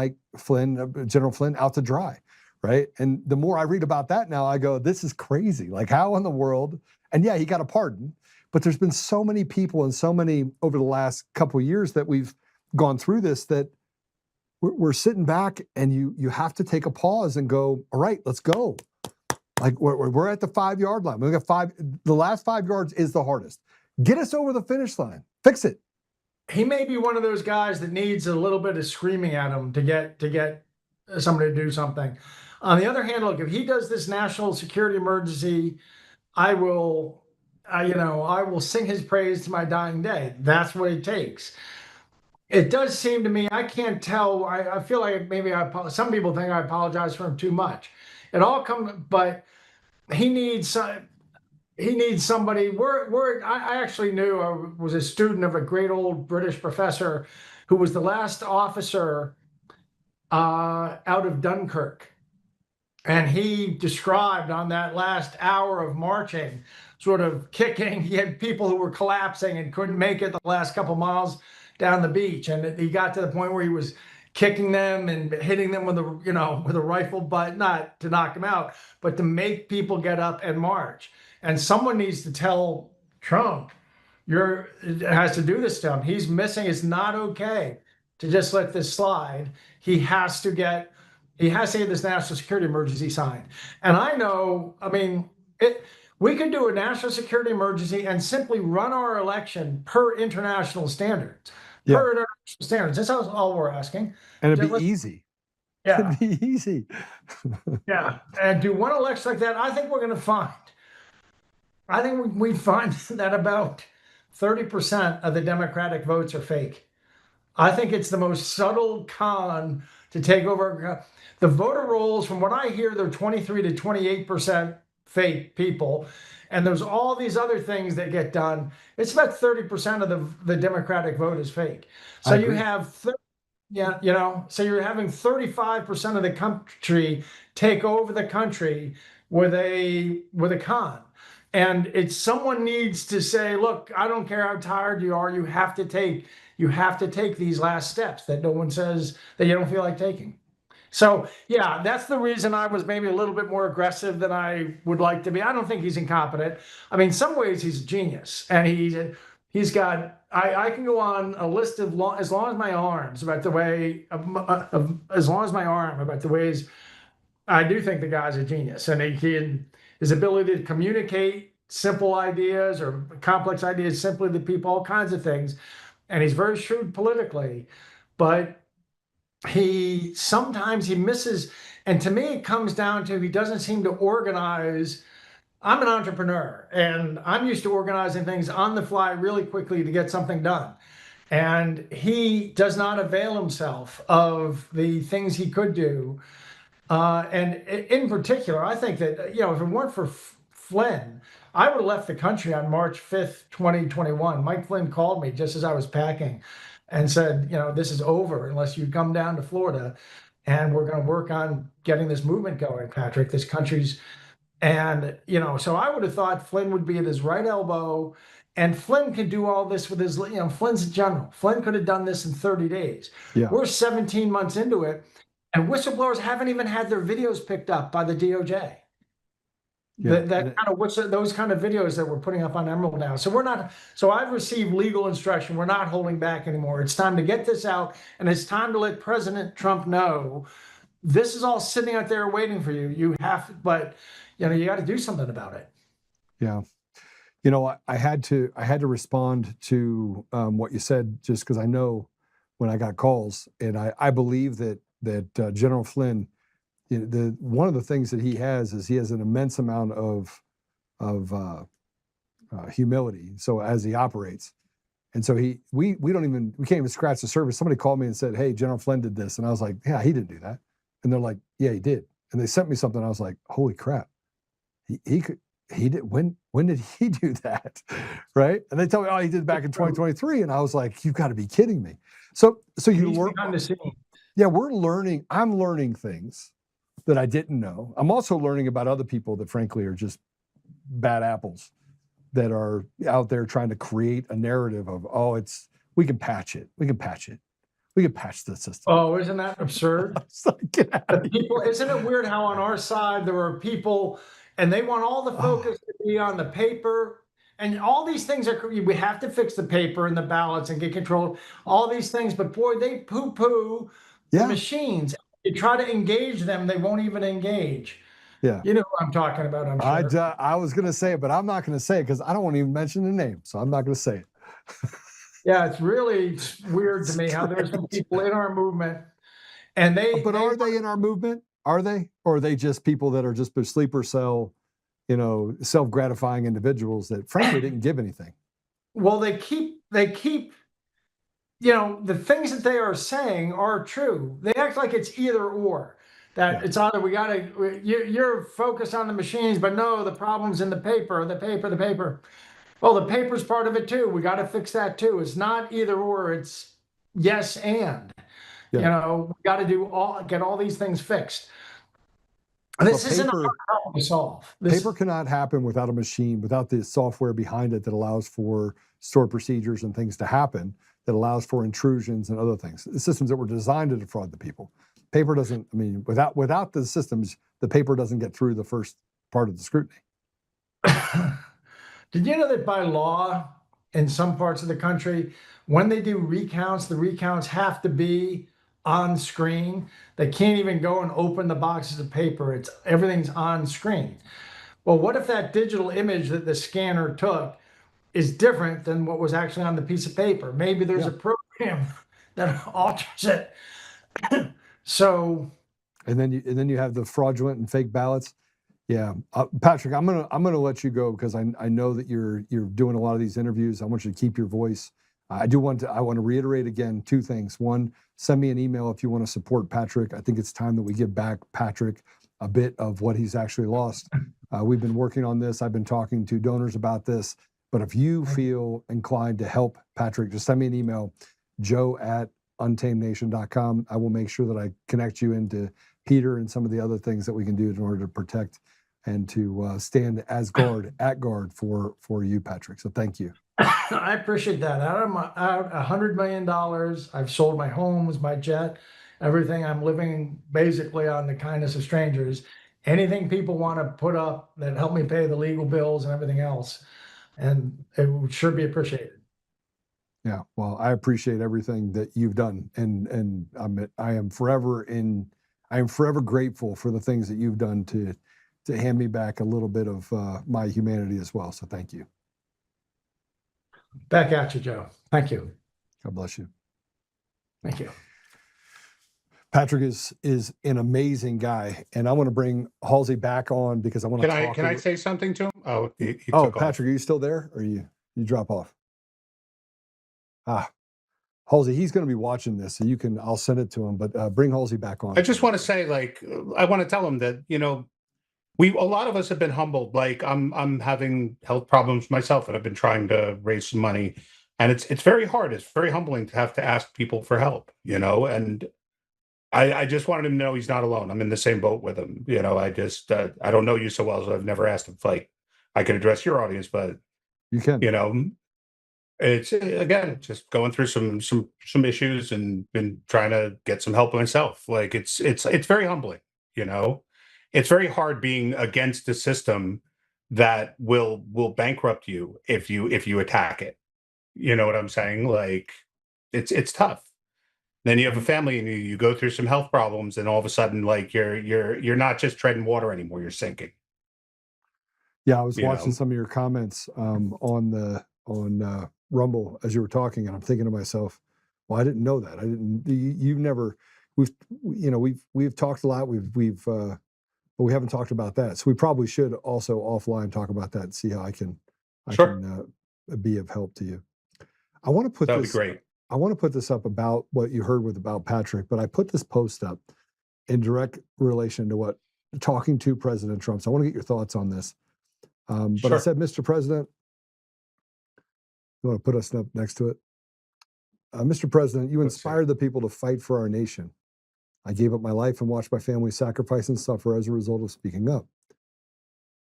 General Flynn out to dry, right? And the more I read about that now, I go, this is crazy. Like, how in the world? And yeah, he got a pardon, but there's been so many people and so many over the last couple of years that we've gone through this that we're sitting back, and you have to take a pause and go, all right, let's go. Like, we're at the 5-yard line. We got the last 5 yards is the hardest. Get us over the finish line. Fix it. He may be one of those guys that needs a little bit of screaming at him to get somebody to do something. On the other hand, look, if he does this national security emergency, I will sing his praise to my dying day. That's what it takes. It does seem to me, I can't tell. I feel like maybe some people think I apologize for him too much. It all comes, but he needs somebody. I actually knew, I was a student of a great old British professor who was the last officer out of Dunkirk. And he described on that last hour of marching, sort of kicking, he had people who were collapsing and couldn't make it the last couple miles down the beach. And he got to the point where he was kicking them and hitting them with a rifle butt, not to knock them out, but to make people get up and march. And someone needs to tell Trump, has to do this to him. He's missing. It's not okay to just let this slide. He has to get this national security emergency signed. And I know, we could do a national security emergency and simply run our election per international standards. Yeah. Per international standards. That's all we're asking. And it'd be easy. Yeah. It'd be easy. Yeah. And do one election like that, I think we're going to find. I think we find that about 30% of the Democratic votes are fake. I think it's the most subtle con to take over. The voter rolls, from what I hear, they're 23 to 28% fake people. And there's all these other things that get done. It's about 30% of the Democratic vote is fake. So you have, so you're having 35% of the country take over the country with a con. And someone needs to say, look, I don't care how tired you are, you have to take these last steps that no one says that you don't feel like taking. So yeah, that's the reason I was maybe a little bit more aggressive than I would like to be. I don't think he's incompetent. In some ways he's a genius, and he's got. I can go on a list of as long as my arms about the way as long as my arm about the ways I do think the guy's a genius, and his ability to communicate simple ideas or complex ideas simply to people, all kinds of things, and he's very shrewd politically, but sometimes he misses. And to me, it comes down to he doesn't seem to organize. I'm an entrepreneur, and I'm used to organizing things on the fly really quickly to get something done. And he does not avail himself of the things he could do. And in particular, I think that, if it weren't for Flynn, I would have left the country on March 5th, 2021. Mike Flynn called me just as I was packing and said, this is over unless you come down to Florida, and we're going to work on getting this movement going, Patrick. This country's, and, so I would have thought Flynn would be at his right elbow, and Flynn could do all this with his, Flynn's a general. Flynn could have done this in 30 days. Yeah. We're 17 months into it, and whistleblowers haven't even had their videos picked up by the DOJ. Yeah. Those kind of videos that we're putting up on Emerald now. So I've received legal instruction. We're not holding back anymore. It's time to get this out, and it's time to let President Trump know this is all sitting out there waiting for you. You have, but you got to do something about it. Yeah. I had to respond to what you said, just because I know when I got calls, and I believe that General Flynn, one of the things that he has is he has an immense amount of humility. So as he operates, and so we can't even scratch the surface. Somebody called me and said, "Hey, General Flynn did this," and I was like, "Yeah, he didn't do that." And they're like, "Yeah, he did." and they sent me something. I was like, holy crap, he did when did he do that, right? And they tell me, oh, he did it back in 2023, and I was like, you've got to be kidding me. So you learn. Yeah, I'm learning things that I didn't know. I'm also learning about other people that frankly are just bad apples that are out there trying to create a narrative of, oh, we can patch it. We can patch the system. Oh, isn't that absurd? Like, get out of People, here. isn't it weird how on our side there are people and they want all the focus to be on the paper and all these things we have to fix the paper and the ballots and get control, all these things, but boy, they poo-poo the machines. You try to engage them, they won't even engage. Yeah. You know what I'm talking about, I'm sure. I was going to say it, but I'm not going to say it because I don't want to even mention the name, so I'm not going to say it. Yeah, it's really weird to me how there's some people in our movement and are they in our movement? Are they? Or are they just people that are just sleeper cell, self-gratifying individuals that frankly didn't give anything? Well, they keep, the things that they are saying are true. They act like it's either or. That it's either you're focused on the machines, but no, the problem's in the paper. Well, the paper's part of it too. We got to fix that too. It's not either or. It's yes and. We got to get all these things fixed. This isn't a hard problem to solve. Paper cannot happen without a machine, without the software behind it that allows for stored procedures and things to happen, that allows for intrusions and other things. The systems that were designed to defraud the people. Paper doesn't, without the systems, the paper doesn't get through the first part of the scrutiny. Did you know that by law, in some parts of the country, when they do recounts, the recounts have to be on screen? They can't even go and open the boxes of paper. Everything's on screen. Well, what if that digital image that the scanner took is different than what was actually on the piece of paper? Maybe there's a program that alters it. So, and then you have the fraudulent and fake ballots. Yeah, Patrick, I'm gonna let you go because I know that you're doing a lot of these interviews. I want you to keep your voice. I want to reiterate again 2 things. One, send me an email if you want to support Patrick. I think it's time that we give back Patrick a bit of what he's actually lost. We've been working on this. I've been talking to donors about this. But if you feel inclined to help Patrick, just send me an email, joe@untamednation.com. I will make sure that I connect you into Peter and some of the other things that we can do in order to protect and to stand as at guard for you, Patrick. So thank you. I appreciate that. Out of $100 million, I've sold my homes, my jet, everything. I'm living basically on the kindness of strangers. Anything people want to put up that help me pay the legal bills and everything else, and it would sure be appreciated. Yeah, well, I appreciate everything that you've done, and I am forever grateful for the things that you've done to hand me back a little bit of my humanity as well. So thank you. Back at you, Joe. Thank you. God bless you. Thank you. Patrick is an amazing guy, and I want to bring Halsey back on because I want to talk. Can I say something to him? Oh, he took off. Patrick, are you still there, or you drop off? Halsey, he's going to be watching this, so I'll send it to him. But bring Halsey back on. I just want to say, I want to tell him that a lot of us have been humbled. Like I'm having health problems myself, and I've been trying to raise some money, and it's very hard. It's very humbling to have to ask people for help, and I just wanted him to know he's not alone. I'm in the same boat with him. I just I don't know you so well, so I've never asked him if I could address your audience, but you can. It's again just going through some issues and been trying to get some help myself. Like it's very humbling. It's very hard being against a system that will bankrupt you if you attack it. You know what I'm saying? Like it's tough. Then you have a family and you go through some health problems, and all of a sudden, like you're not just treading water anymore; you're sinking. Yeah, I was watching some of your comments on Rumble as you were talking, and I'm thinking to myself, well, I didn't know that. You've never. We've talked a lot. But we haven't talked about that. So we probably should also offline talk about that and see how I can be of help to you. I want to put That'd be great. I want to put this up about what you heard about Patrick, but I put this post up in direct relation to what talking to President Trump. So I want to get your thoughts on this. But Sure. I said, Mr. President, you want to put us up next to it? Mr. President, you inspired the people to fight for our nation. I gave up my life and watched my family sacrifice and suffer as a result of speaking up.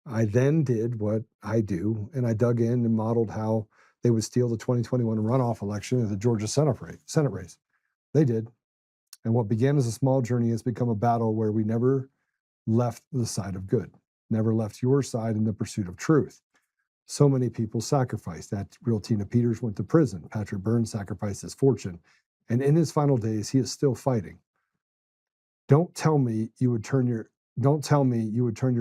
I then did what I do, and I dug in and modeled how they would steal the 2021 runoff election of the Georgia Senate race. They did. And what began as a small journey has become a battle where we never left the side of good, never left your side in the pursuit of truth. So many people sacrificed. That real Tina Peters went to prison. Patrick Byrne sacrificed his fortune. And in his final days, he is still fighting. Don't tell me you would turn your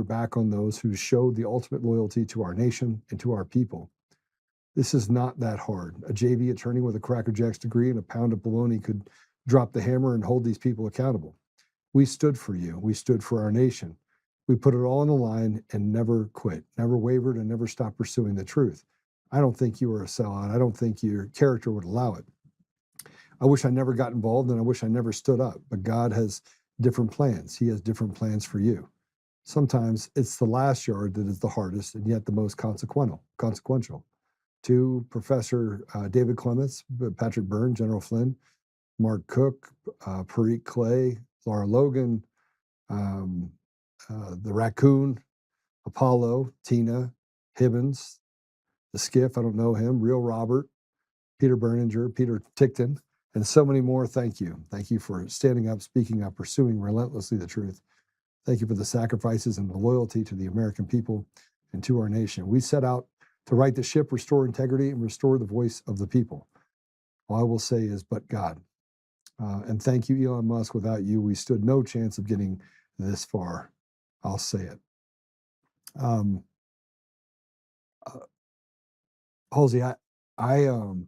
back on those who showed the ultimate loyalty to our nation and to our people. This is not that hard. A JV attorney with a Cracker Jacks degree and a pound of bologna could drop the hammer and hold these people accountable. We stood for you. We stood for our nation. We put it all on the line and never quit, never wavered, and never stopped pursuing the truth. I don't think you were a sellout. I don't think your character would allow it. I wish I never got involved, and I wish I never stood up. But God has different plans. He has different plans for you. Sometimes it's the last yard that is the hardest and yet the most consequential. To Professor David Clements, Patrick Byrne, General Flynn, Mark Cook, Parikh Clay, Laura Logan, the Raccoon, Apollo, Tina, Hibbins, the Skiff, I don't know him, Real Robert, Peter Berninger, Peter Tickton, and so many more. Thank you. Thank you for standing up, speaking up, pursuing relentlessly the truth. Thank you for the sacrifices and the loyalty to the American people and to our nation. We set out to right the ship, restore integrity, and restore the voice of the people. All I will say is, but God. And thank you, Elon Musk. Without you, we stood no chance of getting this far. I'll say it. Halsey, I've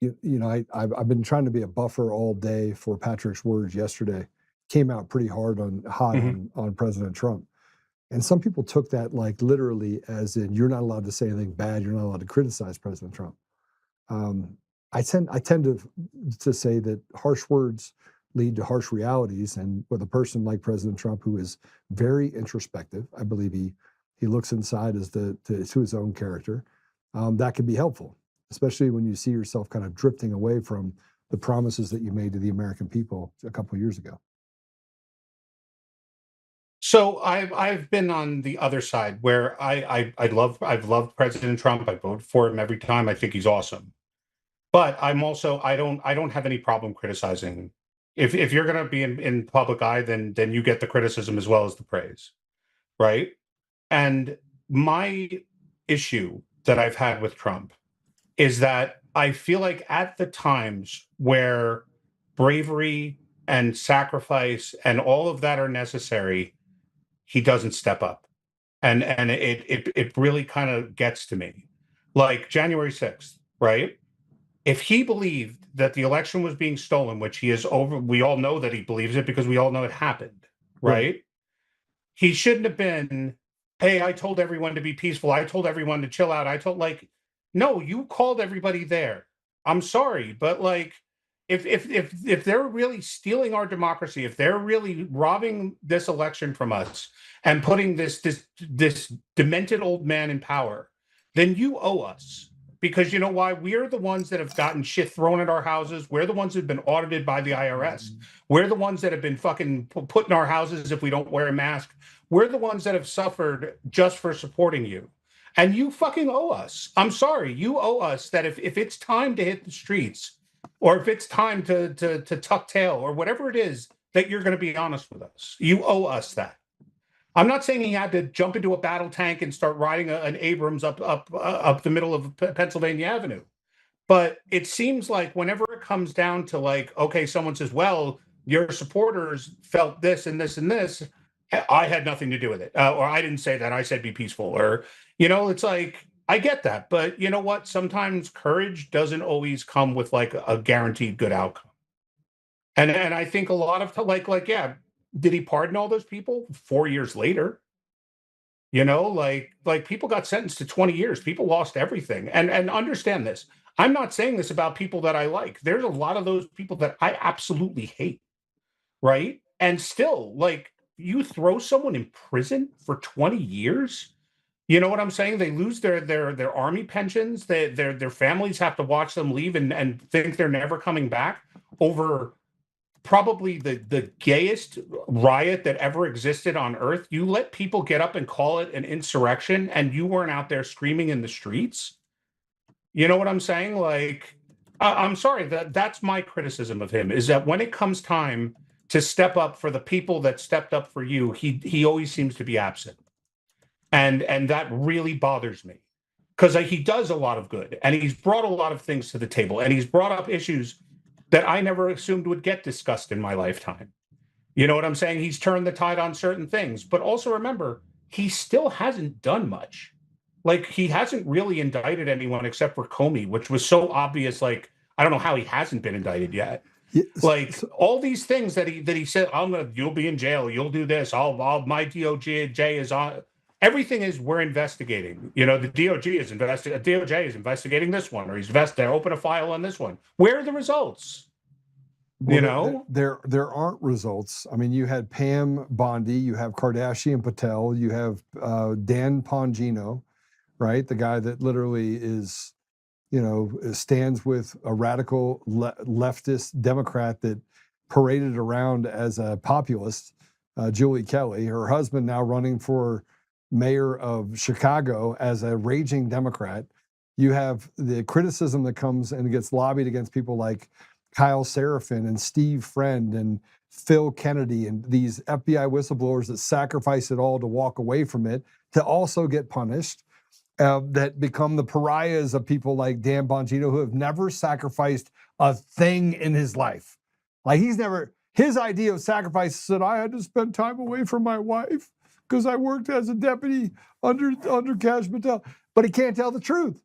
been trying to be a buffer all day for Patrick's words yesterday. Came out pretty hot on President Trump. And some people took that like literally as in you're not allowed to say anything bad, you're not allowed to criticize President Trump. I tend to say that harsh words lead to harsh realities, and with a person like President Trump, who is very introspective, I believe he looks inside as to his own character, that can be helpful, especially when you see yourself kind of drifting away from the promises that you made to the American people a couple of years ago. So I've been on the other side where I've loved President Trump. I vote for him every time. I think he's awesome. But I'm also I don't have any problem criticizing. If you're going to be in public eye, then you get the criticism as well as the praise, right? And my issue that I've had with Trump is that I feel like at the times where bravery and sacrifice and all of that are necessary, he doesn't step up. And it really kind of gets to me. Like January 6th, right? If he believed that the election was being stolen, which he is we all know that he believes it because we all know it happened, right? He shouldn't have been, hey, I told everyone to be peaceful. I told everyone to chill out. No, you called everybody there. I'm sorry, but like, if they're really stealing our democracy, if they're really robbing this election from us and putting this demented old man in power, then you owe us. Because you know why? We're the ones that have gotten shit thrown at our houses. We're the ones who've been audited by the IRS. We're the ones that have been fucking put in our houses if we don't wear a mask. We're the ones that have suffered just for supporting you. And you fucking owe us. I'm sorry. You owe us that if it's time to hit the streets, or if it's time to tuck tail, or whatever it is, that you're going to be honest with us. You owe us that. I'm not saying he had to jump into a battle tank and start riding an Abrams up the middle of Pennsylvania Avenue. But it seems like whenever it comes down to like, okay, someone says, well, your supporters felt this and this and this, I had nothing to do with it. Or I didn't say that, I said be peaceful. Or, it's like, I get that. But you know what? Sometimes courage doesn't always come with like a guaranteed good outcome. And I think a lot of yeah, did he pardon all those people 4 years later? Like people got sentenced to 20 years. People lost everything. And understand this. I'm not saying this about people that I like. There's a lot of those people that I absolutely hate. Right. And still, like, you throw someone in prison for 20 years. You know what I'm saying? They lose their army pensions. Their families have to watch them leave and think they're never coming back over probably the gayest riot that ever existed on earth. You let people get up and call it an insurrection, and you weren't out there screaming in the streets. You know what I'm saying? Like, I'm sorry, that's my criticism of him, is that when it comes time to step up for the people that stepped up for you, he always seems to be absent. And that really bothers me, because he does a lot of good, and he's brought a lot of things to the table, and he's brought up issues that I never assumed would get discussed in my lifetime. You know what I'm saying? He's turned the tide on certain things, but also remember, he still hasn't done much. Like, he hasn't really indicted anyone except for Comey, which was so obvious. Like, I don't know how he hasn't been indicted yet. Like, all these things that he said, you'll be in jail, you'll do this, my DOJ is on. Everything is, we're investigating. You know, the DOJ is investigating this one, or they open a file on this one. Where are the results? Well, you know, there aren't results. I mean, you had Pam Bondi, you have Kardashian Patel, you have Dan Bongino, right? The guy that literally is, you know, stands with a radical leftist Democrat that paraded around as a populist, Julie Kelly. Her husband now running for mayor of Chicago as a raging Democrat. You have the criticism that comes and gets lobbied against people like Kyle Seraphin and Steve Friend and Phil Kennedy and these FBI whistleblowers that sacrifice it all to walk away from it, to also get punished, that become the pariahs of people like Dan Bongino, who have never sacrificed a thing in his life. Like, his idea of sacrifice said, I had to spend time away from my wife because I worked as a deputy under Kash Patel, but he can't tell the truth,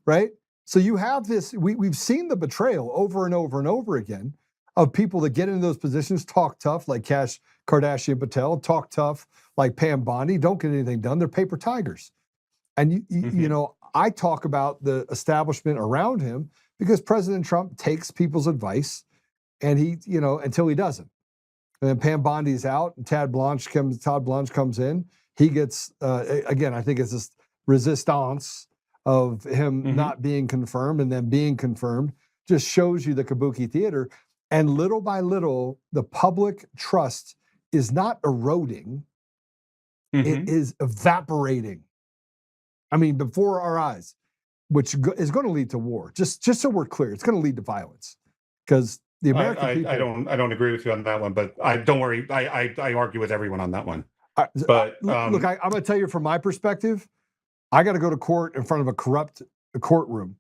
right? So you have this, we've seen the betrayal over and over and over again of people that get into those positions, talk tough like Kardashian Patel, talk tough like Pam Bondi, don't get anything done. They're paper tigers. And you know, I talk about the establishment around him because President Trump takes people's advice, and he, you know, until he doesn't. And then Pam Bondi's out, and Todd Blanche comes in. He gets, again, I think it's this resistance of him not being confirmed and then being confirmed, just shows you the kabuki theater. And little by little, the public trust is not eroding, it is evaporating. I mean, before our eyes, which is going to lead to war. Just so we're clear, it's going to lead to violence, because the American people. I don't agree with you on that one, but don't worry. I argue with everyone on that one. But look, I'm going to tell you from my perspective, I got to go to court in front of a corrupt courtroom,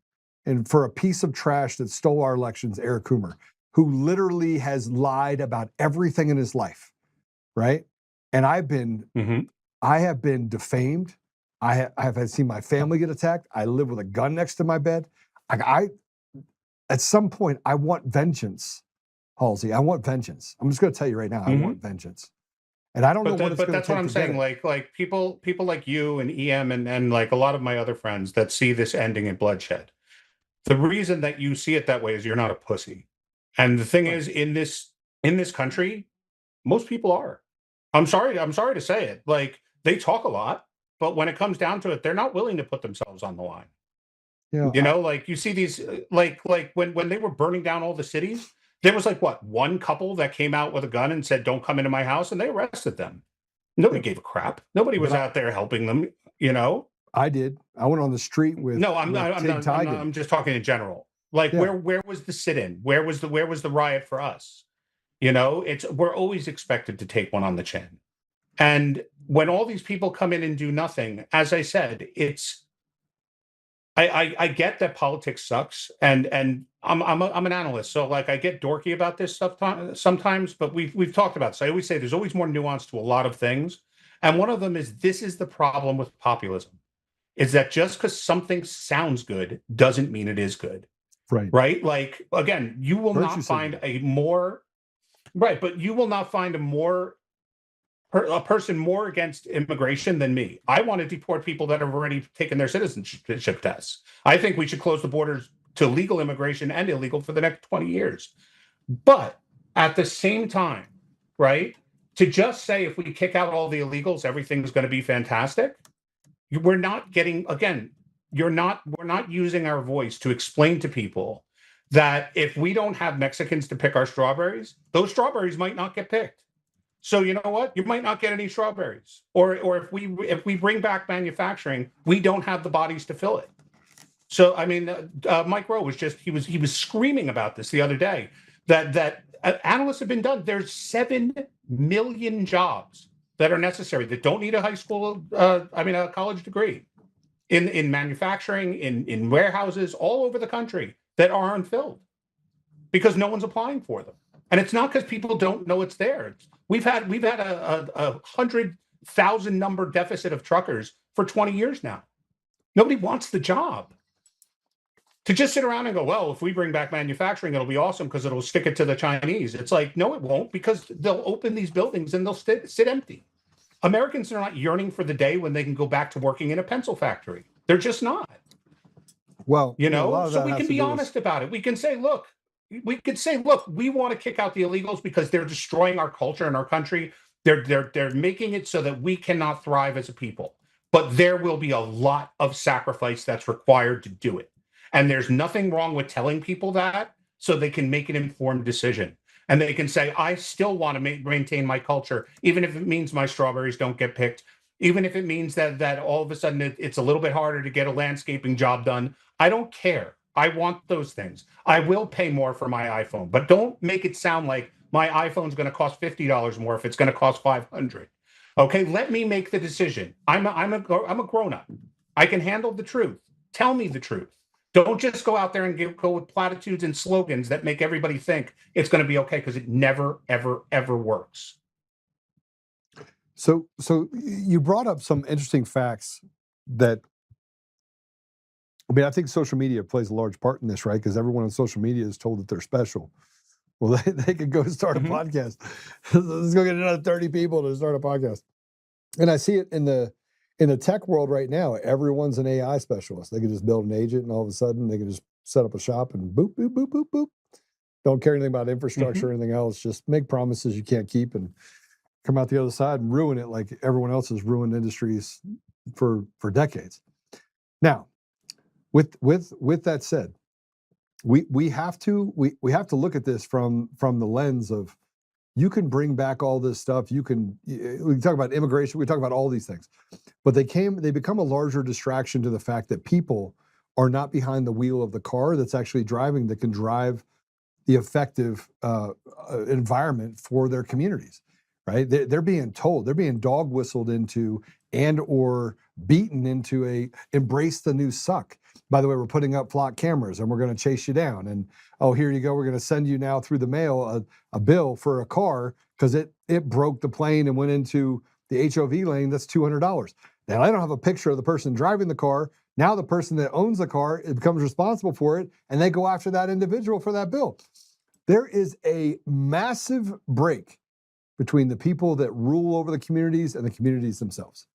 and for a piece of trash that stole our elections, Eric Coomer, who literally has lied about everything in his life, right? And I have been defamed. I have seen my family get attacked. I live with a gun next to my bed. At some point, I want vengeance, Halsey. I want vengeance. I'm just going to tell you right now, I want vengeance. And I don't know what it's going to take. But that's what I'm saying. Like people like you and EM and like a lot of my other friends that see this ending in bloodshed. The reason that you see it that way is you're not a pussy. And the thing is, in this country, most people are. I'm sorry to say it. Like, they talk a lot, but when it comes down to it, they're not willing to put themselves on the line. Yeah, you know, like you see these, like when they were burning down all the cities, there was like one couple that came out with a gun and said, "Don't come into my house," and they arrested them. Nobody gave a crap. Nobody was out there helping them. You know, I did. I went on the street with. No, I'm just talking in general. Like, where was the sit-in? Where was the riot for us? You know, we're always expected to take one on the chin. And when all these people come in and do nothing, as I said, I get that politics sucks, and I'm an analyst, so like I get dorky about this stuff sometimes. But we've talked about this. I always say there's always more nuance to a lot of things, and one of them is this is the problem with populism, is that just because something sounds good doesn't mean it is good. Right. Like, again, you will not find a person more against immigration than me. I want to deport people that have already taken their citizenship tests. I think we should close the borders to legal immigration and illegal for the next 20 years. But at the same time, right, to just say if we kick out all the illegals, everything's going to be fantastic. We're not getting, again, we're not using our voice to explain to people that if we don't have Mexicans to pick our strawberries, those strawberries might not get picked. So you know what? You might not get any strawberries. Or if we bring back manufacturing, we don't have the bodies to fill it. So I mean, Mike Rowe was he was screaming about this the other day that analysts have been done. There's 7 million jobs that are necessary that don't need a high school, a college degree, in manufacturing, in warehouses all over the country that are unfilled because no one's applying for them. And it's not because people don't know it's there. We've had a 100,000 number deficit of truckers for 20 years now. Nobody wants the job. To just sit around and go, well, if we bring back manufacturing, it'll be awesome because it'll stick it to the Chinese. It's like, no, it won't, because they'll open these buildings and they'll sit empty. Americans are not yearning for the day when they can go back to working in a pencil factory. They're just not. Well, so we can be honest about it. We can say, look, we want to kick out the illegals because they're destroying our culture and our country. They're making it so that we cannot thrive as a people. But there will be a lot of sacrifice that's required to do it. And there's nothing wrong with telling people that so they can make an informed decision. And they can say, I still want to maintain my culture, even if it means my strawberries don't get picked, even if it means that all of a sudden it's a little bit harder to get a landscaping job done. I don't care. I want those things. I will pay more for my iPhone, but don't make it sound like my iPhone's going to cost $50 more if it's going to cost $500. Okay, let me make the decision. I'm a grown-up. I can handle the truth. Tell me the truth. Don't just go out there and go with platitudes and slogans that make everybody think it's going to be okay, because it never, ever, ever works. So you brought up some interesting facts that, I think social media plays a large part in this, right? Because everyone on social media is told that they're special. Well, they could go start a podcast. Let's go get another 30 people to start a podcast. And I see it in the tech world right now. Everyone's an AI specialist. They can just build an agent, and all of a sudden they can just set up a shop and boop, boop, boop, boop, boop. Don't care anything about infrastructure or anything else. Just make promises you can't keep and come out the other side and ruin it like everyone else has ruined industries for decades. Now, with that said, we have to look at this from the lens of, you can bring back all this stuff. We can talk about immigration. We talk about all these things, but they become a larger distraction to the fact that people are not behind the wheel of the car that's actually driving, that can drive the effective environment for their communities, right? They're being told, they're being dog whistled into and or beaten into embrace the new suck. By the way, we're putting up flock cameras and we're going to chase you down. And, oh, here you go. We're going to send you now through the mail a bill for a car because it broke the plane and went into the HOV lane. That's $200. Now, I don't have a picture of the person driving the car. Now the person that owns the car, it becomes responsible for it, and they go after that individual for that bill. There is a massive break between the people that rule over the communities and the communities themselves.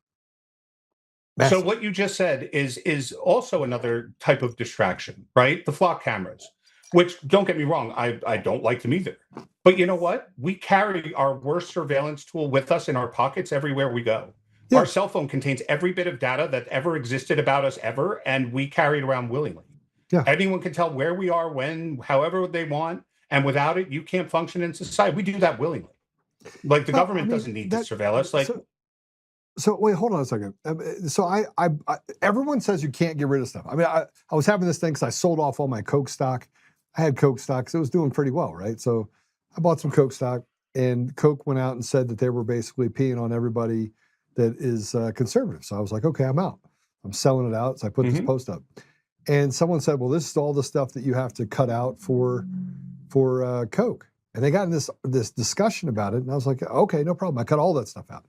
Massive. So what you just said is also another type of distraction, right? The flock cameras, which, don't get me wrong, I don't like them either. But you know what? We carry our worst surveillance tool with us in our pockets everywhere we go. Yeah. Our cell phone contains every bit of data that ever existed about us ever, and we carry it around willingly. Yeah. Anyone can tell where we are, when, however they want, and without it, you can't function in society. We do that willingly. Like the government doesn't need to surveil us. Like. So wait, hold on a second. So I everyone says you can't get rid of stuff. I mean, I was having this thing because I sold off all my Coke stock. I had Coke stock, so it was doing pretty well, right? So I bought some Coke stock, and Coke went out and said that they were basically peeing on everybody that is conservative. So I was like, okay, I'm out. I'm selling it out. So I put this post up, and someone said, well, this is all the stuff that you have to cut out for Coke. And they got in this discussion about it, and I was like, okay, no problem. I cut all that stuff out.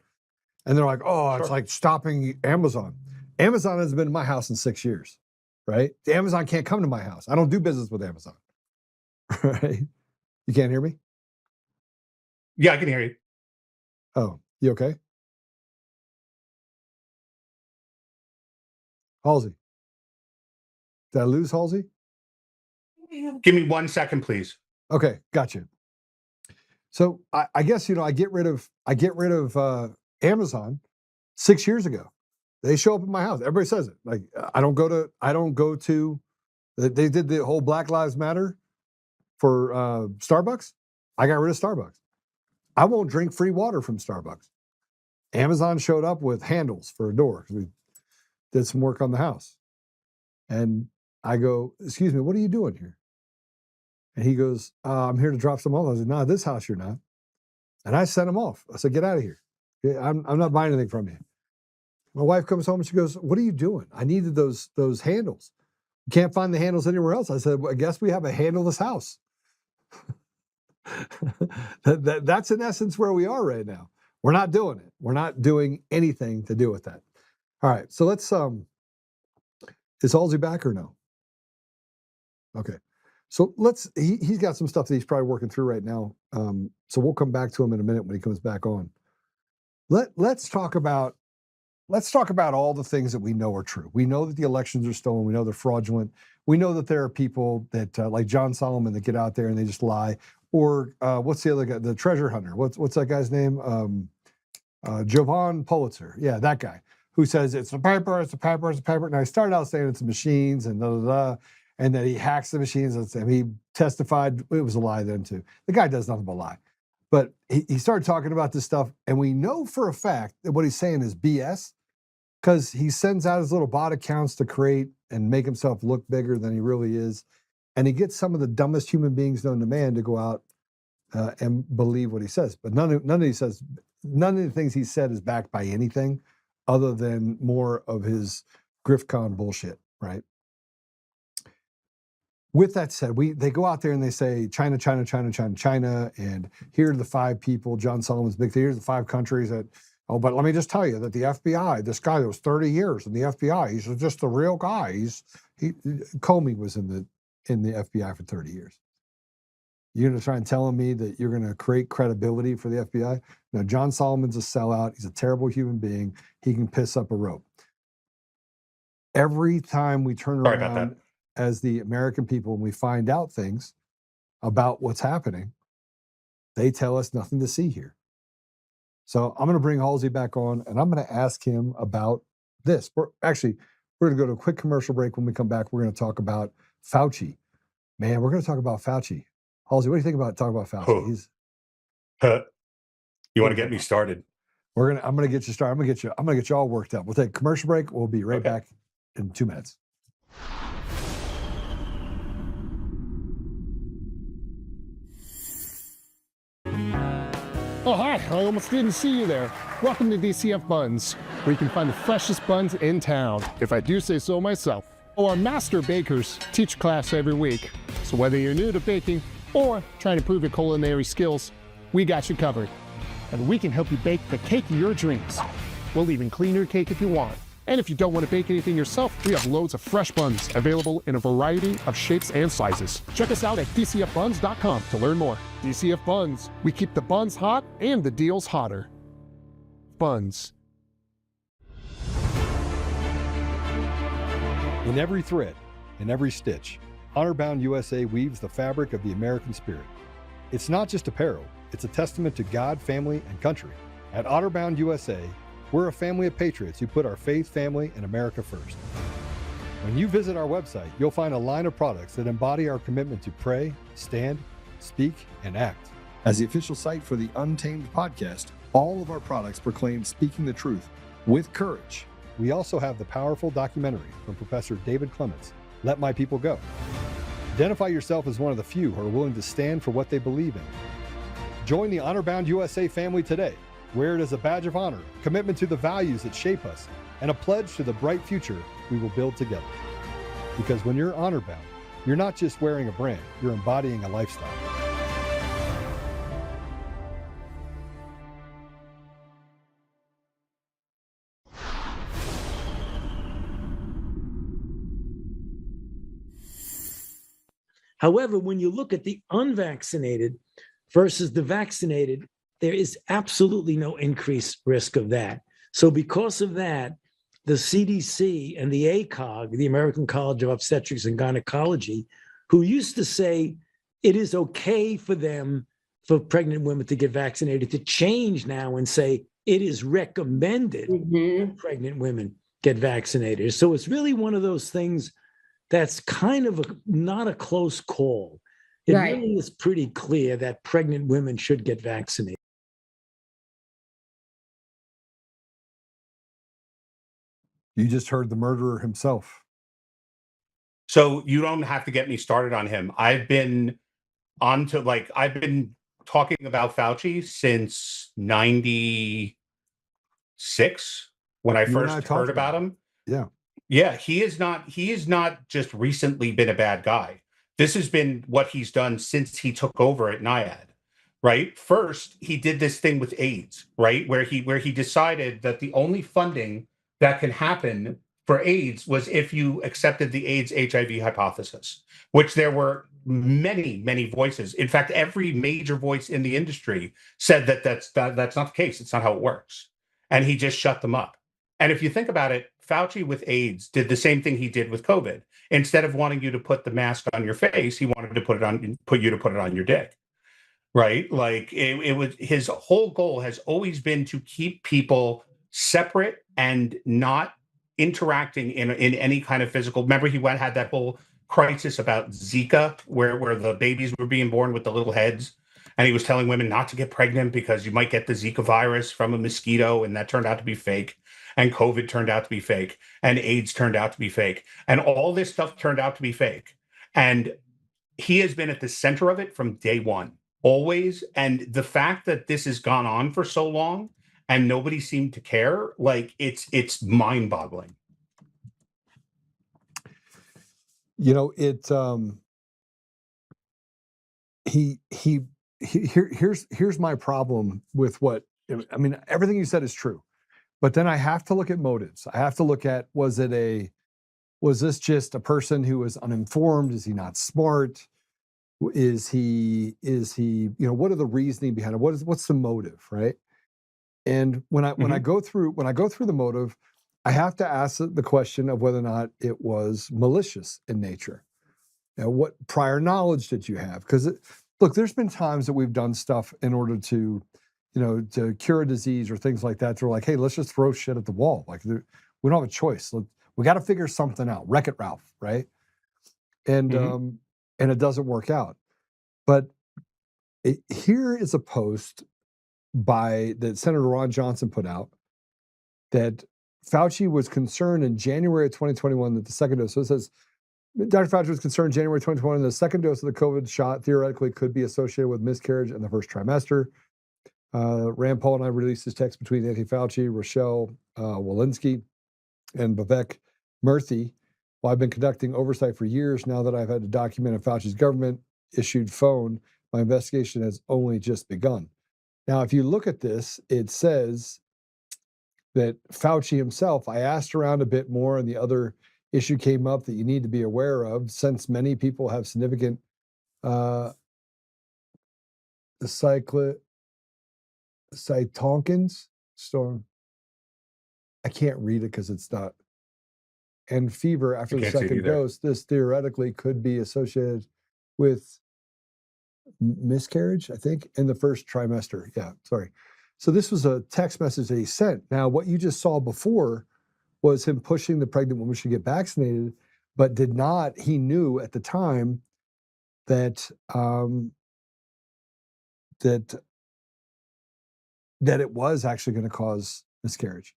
And they're like, oh, it's like stopping Amazon. Amazon has been in my house in 6 years, right? Amazon can't come to my house. I don't do business with Amazon, right? You can't hear me? Yeah, I can hear you. Oh, you okay? Halsey. Did I lose Halsey? Give me 1 second, please. Okay, gotcha. So I guess, I get rid of Amazon 6 years ago. They show up at my house. Everybody says it. Like, I don't go to, they did the whole Black Lives Matter for Starbucks. I got rid of Starbucks. I won't drink free water from Starbucks. Amazon showed up with handles for a door because we did some work on the house. And I go, excuse me, what are you doing here? And he goes, I'm here to drop some off. I said, no, this house you're not. And I sent him off. I said, get out of here. I'm not buying anything from you. My wife comes home and she goes, what are you doing? I needed those handles. You can't find the handles anywhere else. I said, well, I guess we have a handleless house. That's in essence where we are right now. We're not doing it. We're not doing anything to do with that. All right. So let's, is Halsey back or no? Okay. So he's got some stuff that he's probably working through right now. So we'll come back to him in a minute when he comes back on. Let's talk about all the things that we know are true. We know that the elections are stolen. We know they're fraudulent. We know that there are people that like John Solomon that get out there and they just lie. Or what's the other guy? The treasure hunter. What's that guy's name? Jovan Pulitzer. Yeah, that guy who says it's a paper, it's a paper, it's a paper. Now he started out saying it's machines and and that he hacks the machines. And he testified it was a lie then too. The guy does nothing but lie. But he started talking about this stuff, and we know for a fact that what he's saying is BS because he sends out his little bot accounts to create and make himself look bigger than he really is. And he gets some of the dumbest human beings known to man to go out and believe what he says. But none of the things he said is backed by anything other than more of his GriftCon bullshit, right? With that said, they go out there and they say China, China, China, China, China, and here are the 5 people. John Solomon's big thing. Here's the 5 countries that. Oh, but let me just tell you that the FBI, this guy that was 30 years in the FBI, he's just a real guy. Comey was in the FBI for 30 years. You're going to try and tell me that you're going to create credibility for the FBI? No, John Solomon's a sellout. He's a terrible human being. He can piss up a rope. Every time we turn around as the American people and we find out things about what's happening, they tell us nothing to see here. So I'm going to bring Halsey back on, and I'm going to ask him about this. We're going to go to a quick commercial break. When we come back, we're going to talk about Fauci. Man, we're going to talk about Fauci. Halsey, what do you think about talking about Fauci? You want to get me started? I'm going to get you started. I'm going to get you all worked up. We'll take a commercial break. We'll be right back in 2 minutes. Oh, hi. I almost didn't see you there. Welcome to DCF Buns, where you can find the freshest buns in town, if I do say so myself. Our master bakers teach class every week. So whether you're new to baking or trying to improve your culinary skills, we got you covered. And we can help you bake the cake of your dreams. We'll even clean your cake if you want. And if you don't want to bake anything yourself, we have loads of fresh buns available in a variety of shapes and sizes. Check us out at dcfbuns.com to learn more. DCF Buns. We keep the buns hot and the deals hotter. Buns. In every thread, in every stitch, Honor-Bound USA weaves the fabric of the American spirit. It's not just apparel, it's a testament to God, family, and country. At Honor-Bound USA, we're a family of patriots who put our faith, family, and America first. When you visit our website, you'll find a line of products that embody our commitment to pray, stand, speak, and act. As the official site for the Untamed podcast, all of our products proclaim speaking the truth with courage. We also have the powerful documentary from Professor David Clements, Let My People Go. Identify yourself as one of the few who are willing to stand for what they believe in. Join the Honor-Bound USA family today. Wear it as a badge of honor, commitment to the values that shape us, and a pledge to the bright future we will build together. Because when you're honor-bound, you're not just wearing a brand, you're embodying a lifestyle. However, when you look at the unvaccinated versus the vaccinated, there is absolutely no increased risk of that. So because of that, the CDC and the ACOG, the American College of Obstetrics and Gynecology, who used to say it is okay for them for pregnant women to get vaccinated to change now and say it is recommended that pregnant women get vaccinated. So it's really one of those things that's kind of not a close call. It really is pretty clear that pregnant women should get vaccinated. You just heard the murderer himself. So you don't have to get me started on him. I've been talking about Fauci since 96 when I first heard about him. Yeah, he is not just recently been a bad guy. This has been what he's done since he took over at NIAID, right? First, he did this thing with AIDS, right? Where he decided that the only funding that can happen for AIDS was if you accepted the AIDS HIV hypothesis, which there were many, many voices. In fact, every major voice in the industry said that that's not the case. It's not how it works. And he just shut them up. And if you think about it, Fauci with AIDS did the same thing he did with COVID. Instead of wanting you to put the mask on your face, he wanted to put you to put it on your dick. Right? Like it was his whole goal has always been to keep people separate and not interacting in any kind of physical. Remember, he had that whole crisis about Zika, where the babies were being born with the little heads, and he was telling women not to get pregnant because you might get the Zika virus from a mosquito, and that turned out to be fake. And COVID turned out to be fake, and AIDS turned out to be fake, and all this stuff turned out to be fake. And he has been at the center of it from day one, always. And the fact that this has gone on for so long and nobody seemed to care, like it's mind-boggling. You know, here's my problem with what I mean. Everything you said is true. But then I have to look at motives. I have to look at, was this just a person who was uninformed? Is he not smart? Is he, what are the reasoning behind it? What's the motive, right? And when I go through the motive, I have to ask the question of whether or not it was malicious in nature. Now, what prior knowledge did you have? Because look, there's been times that we've done stuff in order to cure a disease or things like that. They're like, hey, let's just throw shit at the wall. Like, we don't have a choice. We got to figure something out. Wreck-It Ralph, right? And it doesn't work out. But here is a post that Senator Ron Johnson put out that Fauci was concerned in January of 2021 that the second dose. So it says, Dr. Fauci was concerned in January 2021 the second dose of the COVID shot theoretically could be associated with miscarriage in the first trimester. Rand Paul and I released this text between Anthony Fauci, Rochelle Walensky, and Vivek Murthy. Well, I've been conducting oversight for years. Now that I've had to document Fauci's government-issued phone, my investigation has only just begun. Now, if you look at this, it says that Fauci himself, I asked around a bit more, and the other issue came up that you need to be aware of, since many people have significant cytokines storm. I can't read it because it's not. And fever after the second dose, this theoretically could be associated with miscarriage, I think, in the first trimester. Yeah, sorry. So this was a text message that he sent. Now, what you just saw before was him pushing the pregnant woman should get vaccinated, but he knew at the time that that it was actually going to cause miscarriage.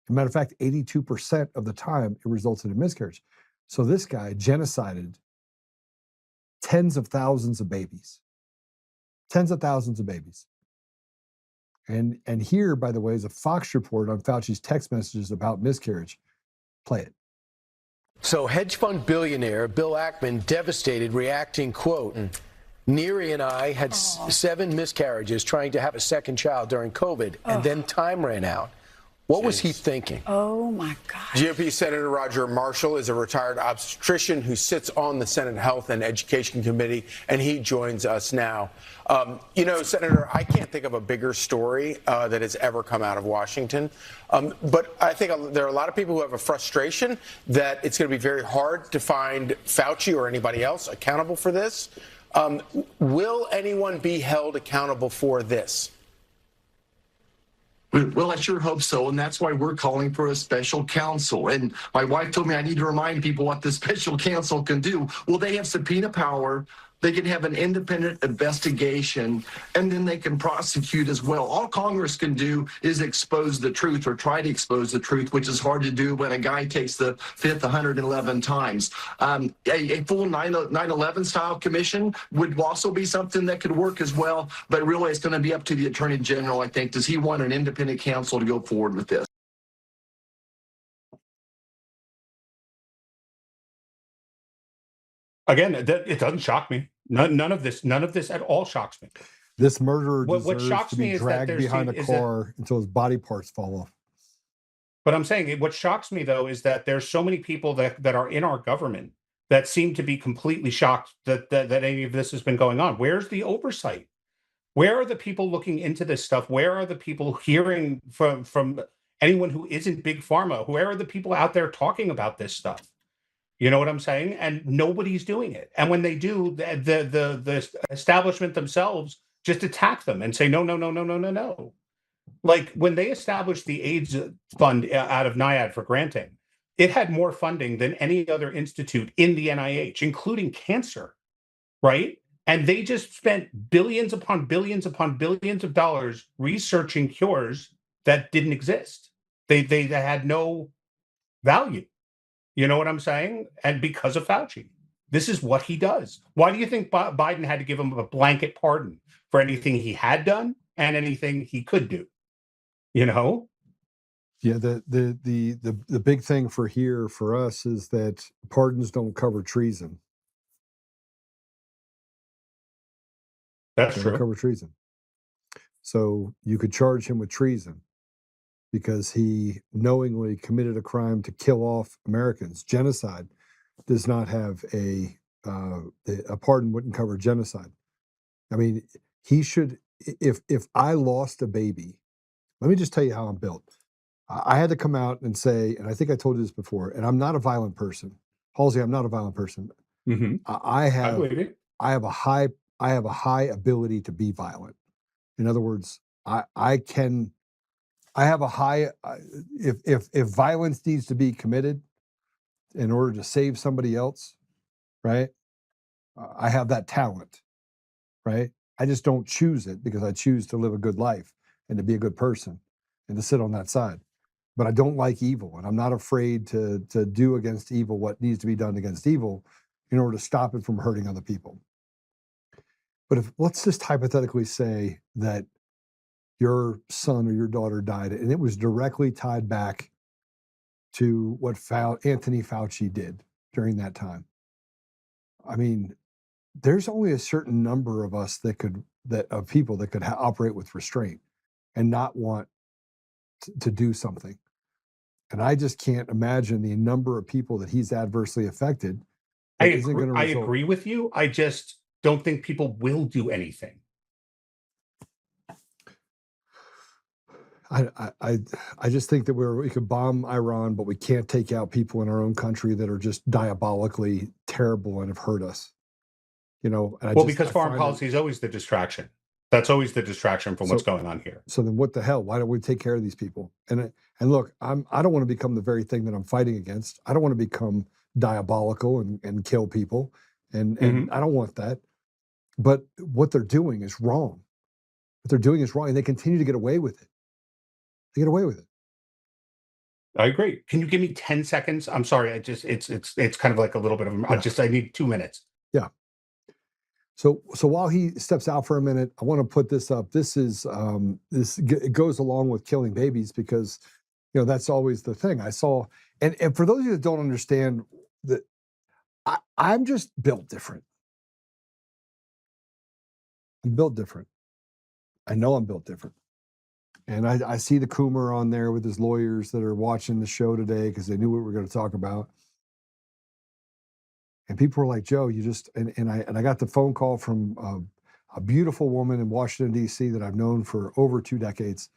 As a matter of fact, 82% of the time it resulted in miscarriage. So this guy genocided tens of thousands of babies. And here, by the way, is a Fox report on Fauci's text messages about miscarriage. Play it. So hedge fund billionaire Bill Ackman devastated, reacting, quote, Neary and I had 7 miscarriages trying to have a second child during COVID, and then time ran out. What was he thinking? Oh, my God. GOP Senator Roger Marshall is a retired obstetrician who sits on the Senate Health and Education Committee, and he joins us now. Senator, I can't think of a bigger story that has ever come out of Washington. But I think there are a lot of people who have a frustration that it's going to be very hard to find Fauci or anybody else accountable for this. Will anyone be held accountable for this? Well, I sure hope so, and that's why we're calling for a special counsel. And my wife told me I need to remind people what the special counsel can do. Well, they have subpoena power. They can have an independent investigation, and then they can prosecute as well. All Congress can do is expose the truth or try to expose the truth, which is hard to do when a guy takes the fifth 111 times. A full 9/11 style commission would also be something that could work as well, but really it's going to be up to the Attorney General, I think. Does he want an independent counsel to go forward with this? Again, it doesn't shock me. None of this at all shocks me. This murderer What deserves shocks to me be is that dragged there's behind a is car until his body parts fall off. But I'm saying what shocks me though is that there's so many people that are in our government that seem to be completely shocked that any of this has been going on. Where's the oversight? Where are the people looking into this stuff? Where are the people hearing from anyone who isn't big pharma? Where are the people out there talking about this stuff? You know what I'm saying? And nobody's doing it. And when they do, the establishment themselves just attack them and say, no, no, no, no, no, no, no. Like when they established the AIDS fund out of NIAID for granting, it had more funding than any other institute in the NIH, including cancer, right? And they just spent billions upon billions upon billions of dollars researching cures that didn't exist. They had no value. You know what I'm saying? And because of Fauci, this is what he does. Why do you think Biden had to give him a blanket pardon for anything he had done and anything he could do? You know? Yeah, the big thing for us is that pardons don't cover treason. That's They true. don't cover treason. So you could charge him with treason because he knowingly committed a crime to kill off Americans. Genocide does not have a pardon wouldn't cover genocide. I mean, he should, if I lost a baby, let me just tell you how I'm built. I had to come out and say, and I think I told you this before, and I'm not a violent person. Halsey, I'm not a violent person. Mm-hmm. I believe it. have a high ability to be violent. In other words, I have a high, if violence needs to be committed in order to save somebody else, right? I have that talent, right? I just don't choose it because I choose to live a good life and to be a good person and to sit on that side. But I don't like evil, and I'm not afraid to do against evil what needs to be done against evil in order to stop it from hurting other people. But let's just hypothetically say that your son or your daughter died, and it was directly tied back to what Anthony Fauci did during that time. I mean, there's only a certain number of us of people that could operate with restraint and not want to do something. And I just can't imagine the number of people that he's adversely affected. I agree with you. I just don't think people will do anything. I just think that we could bomb Iran, but we can't take out people in our own country that are just diabolically terrible and have hurt us. You know, because foreign policy is always the distraction. That's always the distraction from what's going on here. So then what the hell? Why don't we take care of these people? And look, I don't want to become the very thing that I'm fighting against. I don't want to become diabolical and kill people. And I don't want that. But what they're doing is wrong. What they're doing is wrong, and they continue to get away with it. They get away with it. I agree. Can you give me 10 seconds? I'm sorry. It's kind of like a little bit of I need 2 minutes. Yeah. So while he steps out for a minute, I want to put this up. This is it goes along with killing babies because that's always the thing. I saw, and for those of you that don't understand that, I'm just built different. I'm built different. I know I'm built different. And I see the Coomer on there with his lawyers that are watching the show today because they knew what we were going to talk about. And people were like, Joe, you just, and I got the phone call from a beautiful woman in Washington, D.C. that I've known for over 2 decades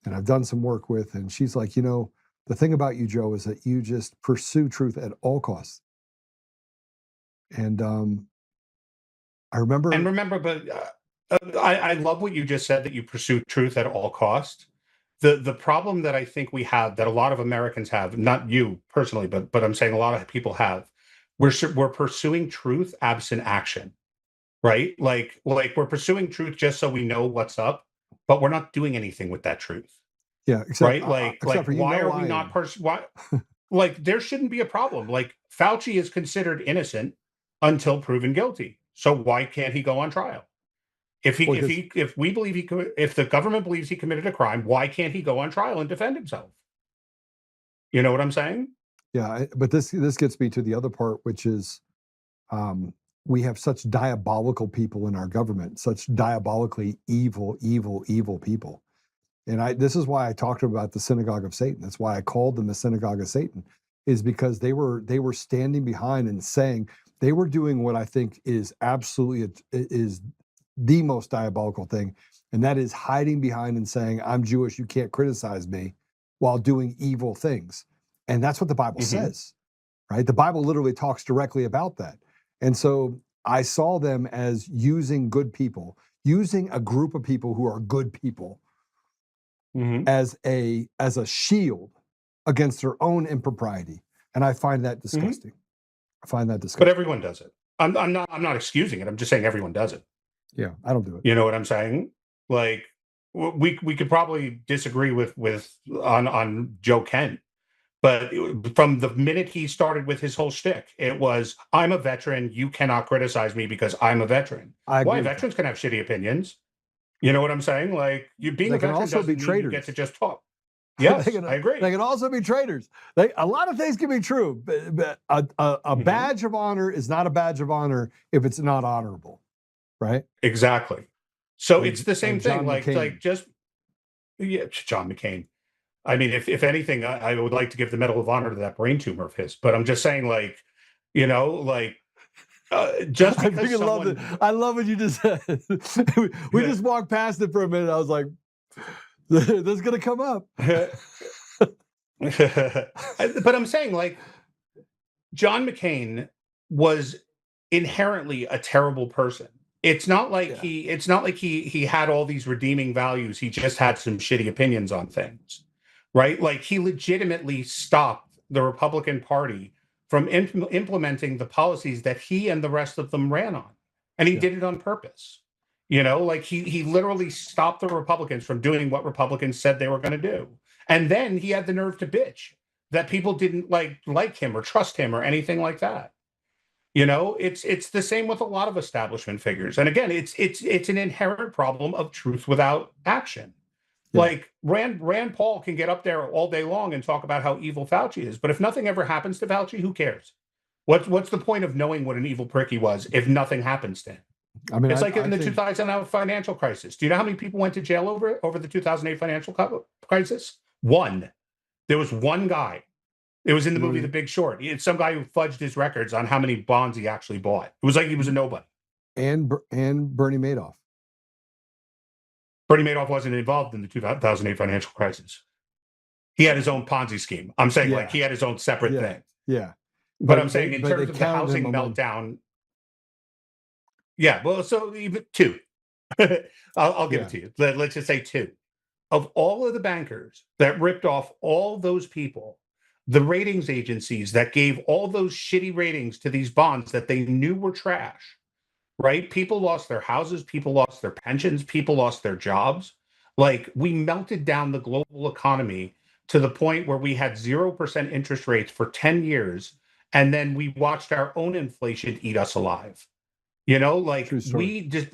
and I've done some work with. And she's like, the thing about you, Joe, is that you just pursue truth at all costs. And I remember. And remember, but I love what you just said, that you pursue truth at all cost. The problem that I think we have, that a lot of Americans have, not you personally, but I'm saying a lot of people have, we're pursuing truth absent action, right? Like we're pursuing truth just so we know what's up, but we're not doing anything with that truth. Yeah, except, right? Like why are we not why? Like there shouldn't be a problem. Like Fauci is considered innocent until proven guilty. So why can't he go on trial? If we believe if the government believes he committed a crime, why can't he go on trial and defend himself? You know what I'm saying? Yeah, but this gets me to the other part, which is we have such diabolical people in our government, such diabolically evil people. And this is why I talked about the synagogue of Satan. That's why I called them the synagogue of Satan, is because they were standing behind and saying, they were doing what I think is absolutely is the most diabolical thing, and that is hiding behind and saying, I'm Jewish, you can't criticize me, while doing evil things. And that's what the Bible says, right? The Bible literally talks directly about that. And so I saw them as using good people, using a group of people who are good people as a shield against their own impropriety. And I find that disgusting. I find that disgusting. But everyone does it. I'm not excusing it. I'm just saying everyone does it. Yeah, I don't do it. You know what I'm saying? Like we could probably disagree on Joe Kent, but from the minute he started with his whole shtick, it was, I'm a veteran. You cannot criticize me because I'm a veteran. Why? Veterans can have shitty opinions. You know what I'm saying? Like you being a veteran doesn't mean you get to just talk. Yes, I agree. They can also be traitors. A lot of things can be true, but a badge of honor is not a badge of honor if it's not honorable, right? Exactly. So it's the same thing. John John McCain. I mean, if anything, I would like to give the Medal of Honor to that brain tumor of his. But I'm just saying, just because I love what you just said. we just walked past it for a minute. I was like, this is going to come up. But I'm saying, John McCain was inherently a terrible person. It's not like he had all these redeeming values. He just had some shitty opinions on things, right? Like he legitimately stopped the Republican Party from implementing the policies that he and the rest of them ran on, and he did it on purpose. You know, like he literally stopped the Republicans from doing what Republicans said they were going to do, and then he had the nerve to bitch that people didn't like him or trust him or anything like that. You know, it's the same with a lot of establishment figures. And again, it's an inherent problem of truth without action. Yeah. Like Rand Paul can get up there all day long and talk about how evil Fauci is, but if nothing ever happens to Fauci, who cares? What's the point of knowing what an evil prick he was if nothing happens to him? I mean, it's like in the 2008 financial crisis. Do you know how many people went to jail over the 2008 financial crisis? One. There was one guy. It was in the movie The Big Short. It's some guy who fudged his records on how many bonds he actually bought. It was like he was a nobody. And Bernie Madoff. Bernie Madoff wasn't involved in the 2008 financial crisis. He had his own Ponzi scheme. I'm saying he had his own separate thing. Yeah. But I'm saying in terms of the housing meltdown. Yeah, well, so even two. I'll give it to you. Let's just say two. Of all of the bankers that ripped off all those people, the ratings agencies that gave all those shitty ratings to these bonds that they knew were trash, right? People lost their houses, people lost their pensions, people lost their jobs. Like we melted down the global economy to the point where we had 0% interest rates for 10 years. And then we watched our own inflation eat us alive. You know, like we just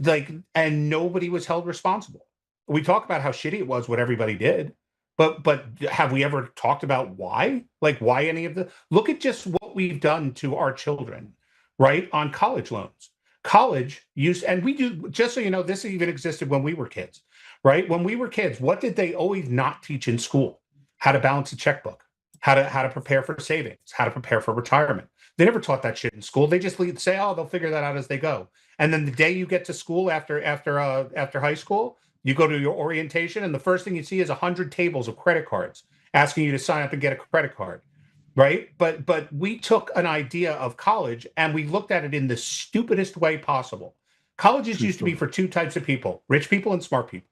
and nobody was held responsible. We talk about how shitty it was what everybody did. But have we ever talked about why? Like why any of the look at just what we've done to our children, right? On college loans. College used, and we do, just so you know, this even existed when we were kids, right? When we were kids, what did they always not teach in school? How to balance a checkbook, how to prepare for savings, how to prepare for retirement. They never taught that shit in school. They just say, oh, they'll figure that out as they go. And then the day you get to school after high school, you go to your orientation, and the first thing you see is 100 tables of credit cards asking you to sign up and get a credit card, right? But we took an idea of college and we looked at it in the stupidest way possible. Colleges used to be for two types of people, rich people and smart people,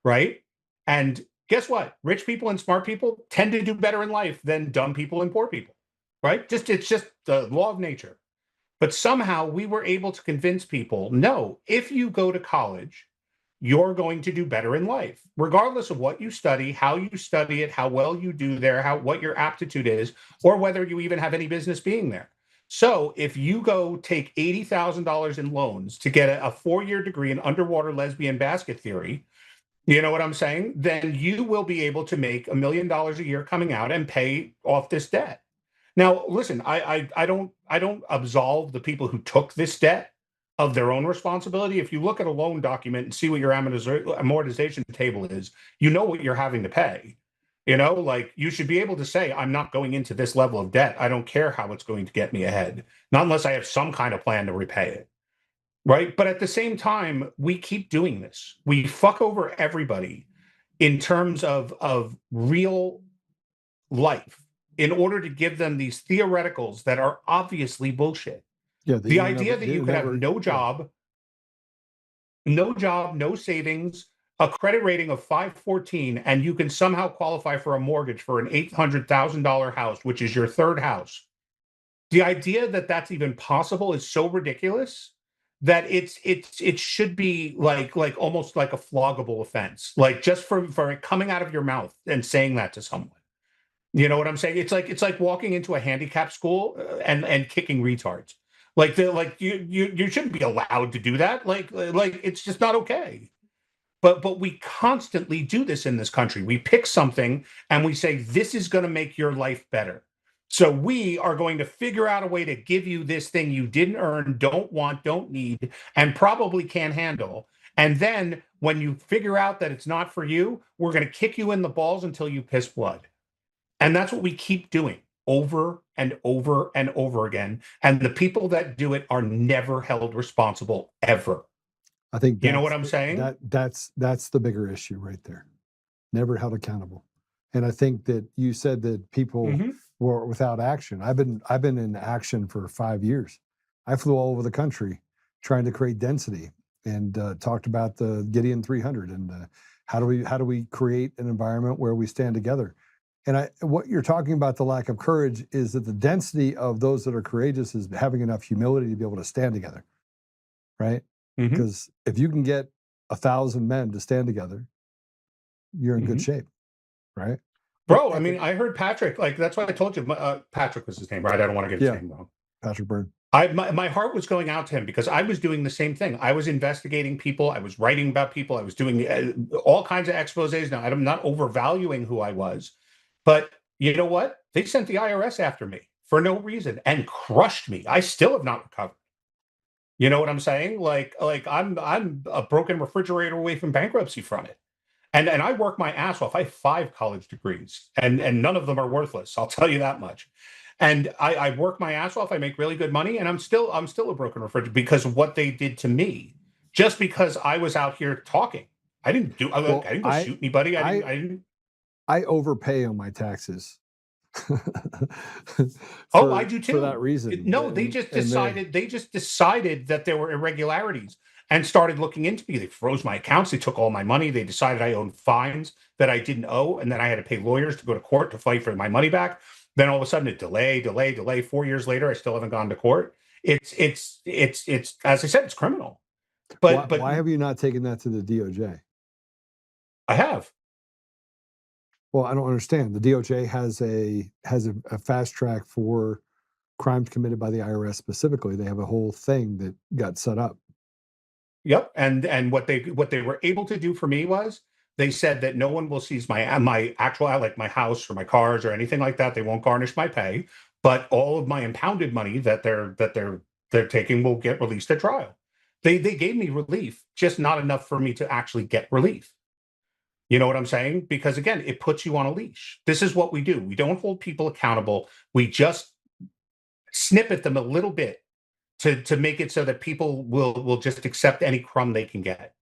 right? And guess what? Rich people and smart people tend to do better in life than dumb people and poor people, right? It's just the law of nature. But somehow we were able to convince people, no, if you go to college, you're going to do better in life, regardless of what you study, how you study it, how well you do there, what your aptitude is, or whether you even have any business being there. So if you go take $80,000 in loans to get a 4-year degree in underwater lesbian basket theory, you know what I'm saying? Then you will be able to make $1 million a year coming out and pay off this debt. Now, listen, I don't absolve the people who took this debt of their own responsibility. If you look at a loan document and see what your amortization table is, you know what you're having to pay. You know, like you should be able to say, I'm not going into this level of debt. I don't care how it's going to get me ahead, not unless I have some kind of plan to repay it. Right. But at the same time, we keep doing this. We fuck over everybody in terms of real life in order to give them these theoreticals that are obviously bullshit. Yeah, the idea that you could have no job, no savings, a credit rating of 514, and you can somehow qualify for a mortgage for an $800,000 house, which is your third house. The idea that that's even possible is so ridiculous that it should be like almost like a floggable offense, like just for it coming out of your mouth and saying that to someone. You know what I'm saying? It's like walking into a handicap school and kicking retards. Like you shouldn't be allowed to do that. Like it's just not okay. But we constantly do this in this country. We pick something and we say this is going to make your life better. So we are going to figure out a way to give you this thing you didn't earn, don't want, don't need, and probably can't handle. And then when you figure out that it's not for you, we're going to kick you in the balls until you piss blood. And that's what we keep doing over and over and over again. And the people that do it are never held responsible ever. I think you know what I'm saying? That's the bigger issue right there. Never held accountable. And I think that you said that people were without action. I've been in action for 5 years. I flew all over the country trying to create density and talked about the Gideon 300 and how do we create an environment where we stand together. And what you're talking about, the lack of courage, is that the density of those that are courageous is having enough humility to be able to stand together, right? Because if you can get 1,000 men to stand together, you're in good shape, right? Bro, I mean, I heard Patrick, like, that's why I told you, Patrick was his name, right? I don't want to get his name wrong. Patrick Byrne. My heart was going out to him because I was doing the same thing. I was investigating people. I was writing about people. I was doing all kinds of exposés. Now, I'm not overvaluing who I was, but you know what? They sent the IRS after me for no reason and crushed me. I still have not recovered. You know what I'm saying? Like I'm a broken refrigerator away from bankruptcy from it. And I work my ass off. I have 5 college degrees and none of them are worthless. I'll tell you that much. And I work my ass off. I make really good money, and I'm still a broken refrigerator because of what they did to me. Just because I was out here talking, I didn't go shoot anybody. I didn't. I overpay on my taxes. I do too. For that reason. No, they just decided. They just decided that there were irregularities and started looking into me. They froze my accounts. They took all my money. They decided I owed fines that I didn't owe, and then I had to pay lawyers to go to court to fight for my money back. Then all of a sudden, it delay. 4 years later, I still haven't gone to court. It's as I said, it's criminal. But why have you not taken that to the DOJ? I have. Well, I don't understand. The DOJ has a fast track for crimes committed by the IRS specifically. They have a whole thing that got set up. Yep, and what they were able to do for me was they said that no one will seize my actual, like my house or my cars or anything like that. They won't garnish my pay, but all of my impounded money that they're taking will get released at trial. They gave me relief, just not enough for me to actually get relief. You know what I'm saying? Because again, it puts you on a leash. This is what we do. We don't hold people accountable. We just snip at them a little bit to make it so that people will just accept any crumb they can get.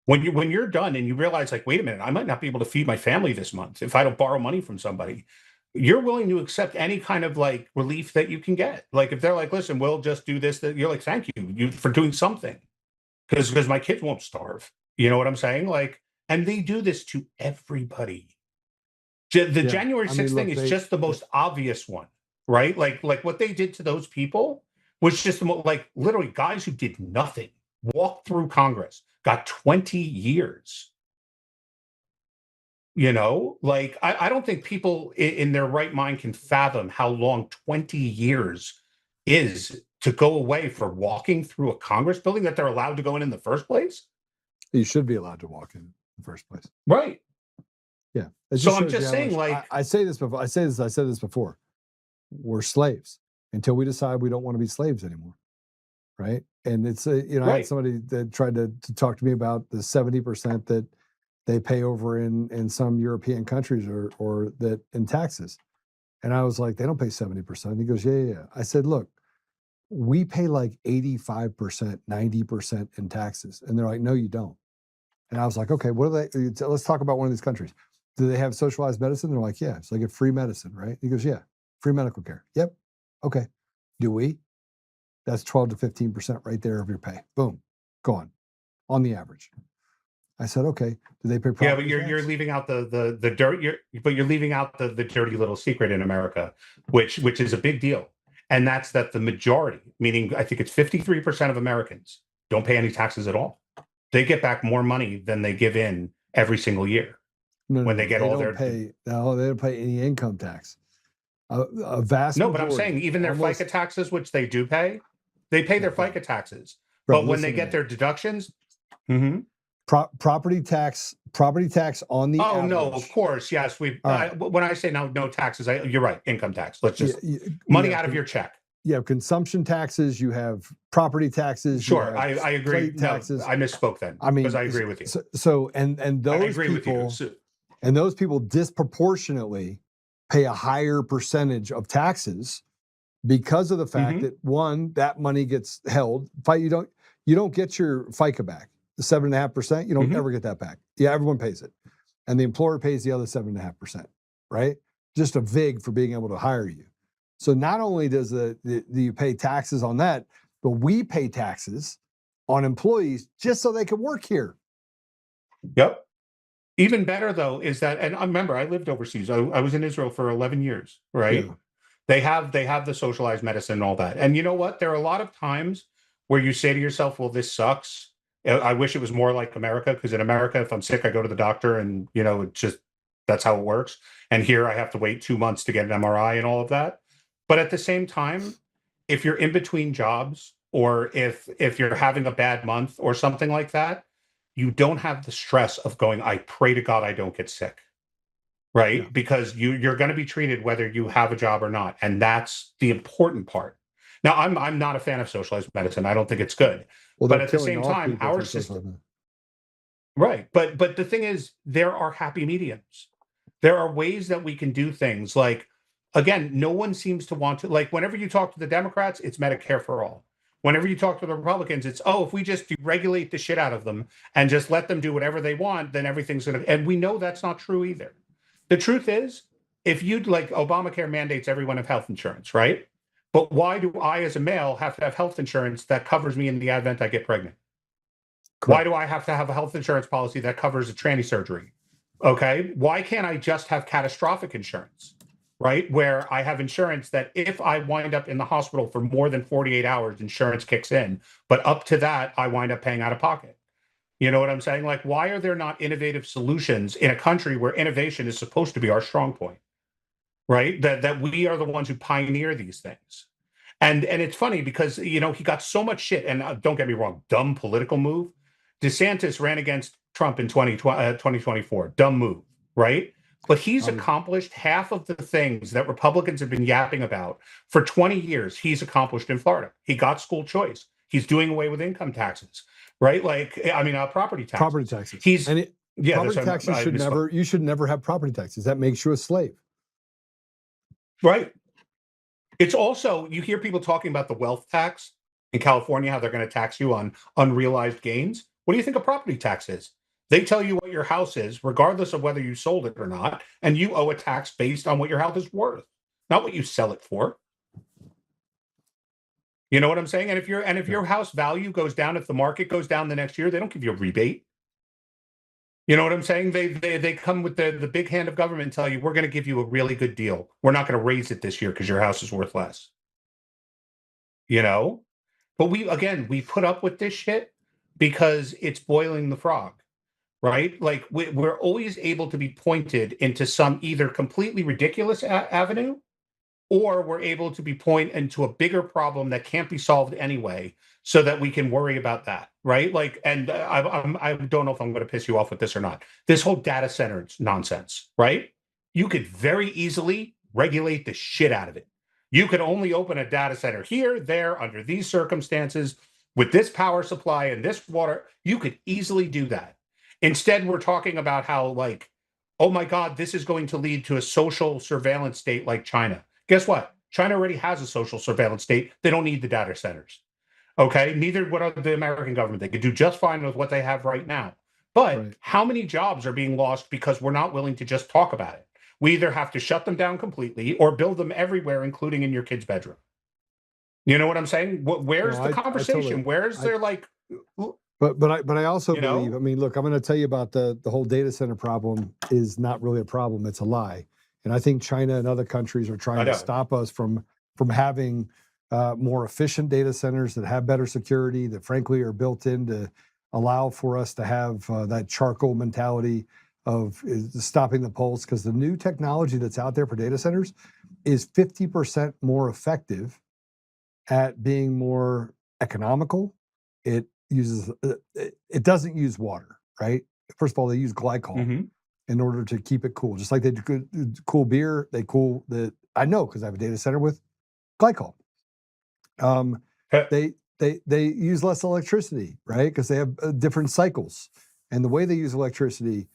When you're done and you realize, like, wait a minute, I might not be able to feed my family this month if I don't borrow money from somebody. You're willing to accept any kind of like relief that you can get. Like if they're like, listen, we'll just do this, that you're like, thank you for doing something. because my kids won't starve. You know what I'm saying? Like, and they do this to everybody. The January 6th thing is just the most obvious one, right? Like what they did to those people was just like literally guys who did nothing, walked through Congress, got 20 years. You know, like I don't think people in their right mind can fathom how long 20 years is to go away for walking through a Congress building that they're allowed to go in the first place. You should be allowed to walk in the first place. Right. Yeah. So I'm just saying, like, I say this before. I said this before. We're slaves until we decide we don't want to be slaves anymore. Right. And it's I had somebody that tried to talk to me about the 70% that they pay over in some European countries or that in taxes. And I was like, they don't pay 70%. He goes, yeah. I said, look, we pay like 85%, 90% in taxes. And they're like, no, you don't. And I was like, okay, what are they? Let's talk about one of these countries. Do they have socialized medicine? They're like, yeah. It's like a free medicine, right? He goes, yeah, free medical care. Yep. Okay. Do we? That's 12 to 15% right there of your pay. Boom. Gone. On the average. I said, okay. Do they pay property? Yeah, but you're leaving out the dirt. You're leaving out the dirty little secret in America, which is a big deal, and that's that the majority, meaning I think it's 53% of Americans, don't pay any taxes at all. They get back more money than they give in every single year when they get all their. They don't pay any income tax. A vast. No, but I'm saying even their FICA taxes, which they do pay, they pay their FICA taxes, but when they get their deductions. Mm-hmm. Property tax on the average. No, of course, yes. When I say no taxes, you're right. Income tax. Let's just money out of your check. You have consumption taxes. You have property taxes. Sure, I agree. Taxes. No, I misspoke then. I mean, because I agree with you. So those people disproportionately pay a higher percentage of taxes because of the fact that one, that money gets held. You don't get your FICA back. The 7.5%, you don't ever get that back. Yeah, everyone pays it. And the employer pays the other 7.5%, right? Just a vig for being able to hire you. So not only does do you pay taxes on that, but we pay taxes on employees just so they can work here. Yep. Even better though is that, and I remember I lived overseas. I was in Israel for 11 years, right? Yeah. They have the socialized medicine and all that. And you know what? There are a lot of times where you say to yourself, well, this sucks. I wish it was more like America, because in America, if I'm sick, I go to the doctor and, it's just, that's how it works. And here I have to wait 2 months to get an MRI and all of that. But at the same time, if you're in between jobs or if you're having a bad month or something like that, you don't have the stress of going, I pray to God I don't get sick, right? Yeah. Because you're going to be treated whether you have a job or not. And that's the important part. Now, I'm not a fan of socialized medicine. I don't think it's good. Well, but at the same time, our system, right? But the thing is, there are happy mediums. There are ways that we can do things. Like, again, no one seems to want to. Like, whenever you talk to the Democrats, it's Medicare for all. Whenever you talk to the Republicans, it's if we just deregulate the shit out of them and just let them do whatever they want, then everything's gonna. And we know that's not true either. The truth is, if you'd like, Obamacare mandates everyone have health insurance, right? But why do I, as a male, have to have health insurance that covers me in the event I get pregnant? Correct. Why do I have to have a health insurance policy that covers a tranny surgery? Okay. Why can't I just have catastrophic insurance, right? Where I have insurance that if I wind up in the hospital for more than 48 hours, insurance kicks in. But up to that, I wind up paying out of pocket. You know what I'm saying? Like, why are there not innovative solutions in a country where innovation is supposed to be our strong point? Right? That we are the ones who pioneer these things. And it's funny because, he got so much shit. And don't get me wrong, dumb political move. DeSantis ran against Trump in 2024. Dumb move, right? But he's accomplished half of the things that Republicans have been yapping about for 20 years. He's accomplished in Florida. He got school choice. He's doing away with income taxes, right? Like, property taxes. Property taxes. Property taxes you should never have property taxes. That makes you a slave. Right. It's also, you hear people talking about the wealth tax in California, how they're going to tax you on unrealized gains. What do you think a property tax is? They tell you what your house is, regardless of whether you sold it or not, and you owe a tax based on what your house is worth, not what you sell it for. You know what I'm saying? And if your house value goes down, if the market goes down the next year, they don't give you a rebate. You know what I'm saying? They come with the big hand of government and tell you, we're going to give you a really good deal. We're not going to raise it this year because your house is worth less. You know? But we put up with this shit because it's boiling the frog, right? Like we're always able to be pointed into some either completely ridiculous avenue, or we're able to be pointed into a bigger problem that can't be solved anyway, so that we can worry about that, right? Like, and I don't know if I'm going to piss you off with this or not. This whole data center nonsense, right? You could very easily regulate the shit out of it. You could only open a data center here, there, under these circumstances, with this power supply and this water. You could easily do that. Instead, we're talking about how, like, oh my God, this is going to lead to a social surveillance state like China. Guess what? China already has a social surveillance state. They don't need the data centers. Okay, neither would the American government. They could do just fine with what they have right now. But how many jobs are being lost because we're not willing to just talk about it? We either have to shut them down completely or build them everywhere, including in your kid's bedroom. You know what I'm saying? Where's the conversation? Where's there like? But I also You know? believe. I mean, look, I'm going to tell you about the whole data center problem is not really a problem. It's a lie, and I think China and other countries are trying to stop us from having more efficient data centers that have better security, that frankly are built in to allow for us to have that charcoal mentality of stopping the pulse, because the new technology that's out there for data centers is 50% more effective at being more economical. It uses it doesn't use water, right? First of all, they use glycol in order to keep it cool, just like they do cool beer. They cool the I know because I have a data center with glycol. They use less electricity, right? Because they have different cycles, and the way they use electricity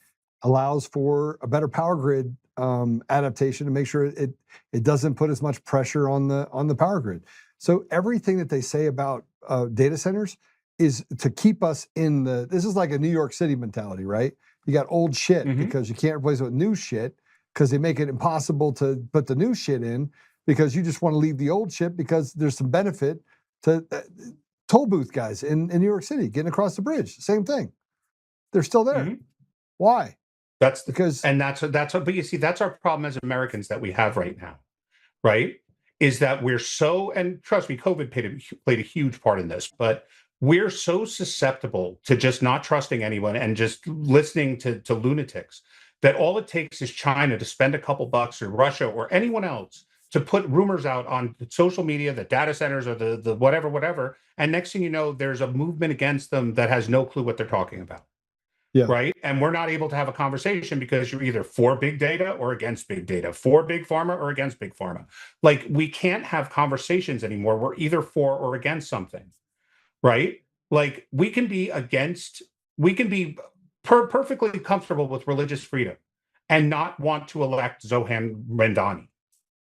allows for a better power grid adaptation to make sure it doesn't put as much pressure on the power grid. So everything that they say about data centers is to keep us in this is like a New York City mentality, right? You got old shit because you can't replace it with new shit because they make it impossible to put the new shit in because you just want to leave the old shit because there's some benefit to toll booth guys in New York City getting across the bridge. Same thing. They're still there. Why? That's but you see, that's our problem as Americans that we have right now, right? Is that we're so, and trust me, COVID played a huge part in this, but we're so susceptible to just not trusting anyone and just listening to lunatics that all it takes is China to spend a couple bucks, or Russia or anyone else to put rumors out on social media, the data centers or the whatever. And next thing you know, there's a movement against them that has no clue what they're talking about. Yeah. Right. And we're not able to have a conversation because you're either for big data or against big data, for big pharma or against big pharma. Like, we can't have conversations anymore. We're either for or against something. Right. Like, we can be perfectly comfortable with religious freedom and not want to elect Zohan Rendani.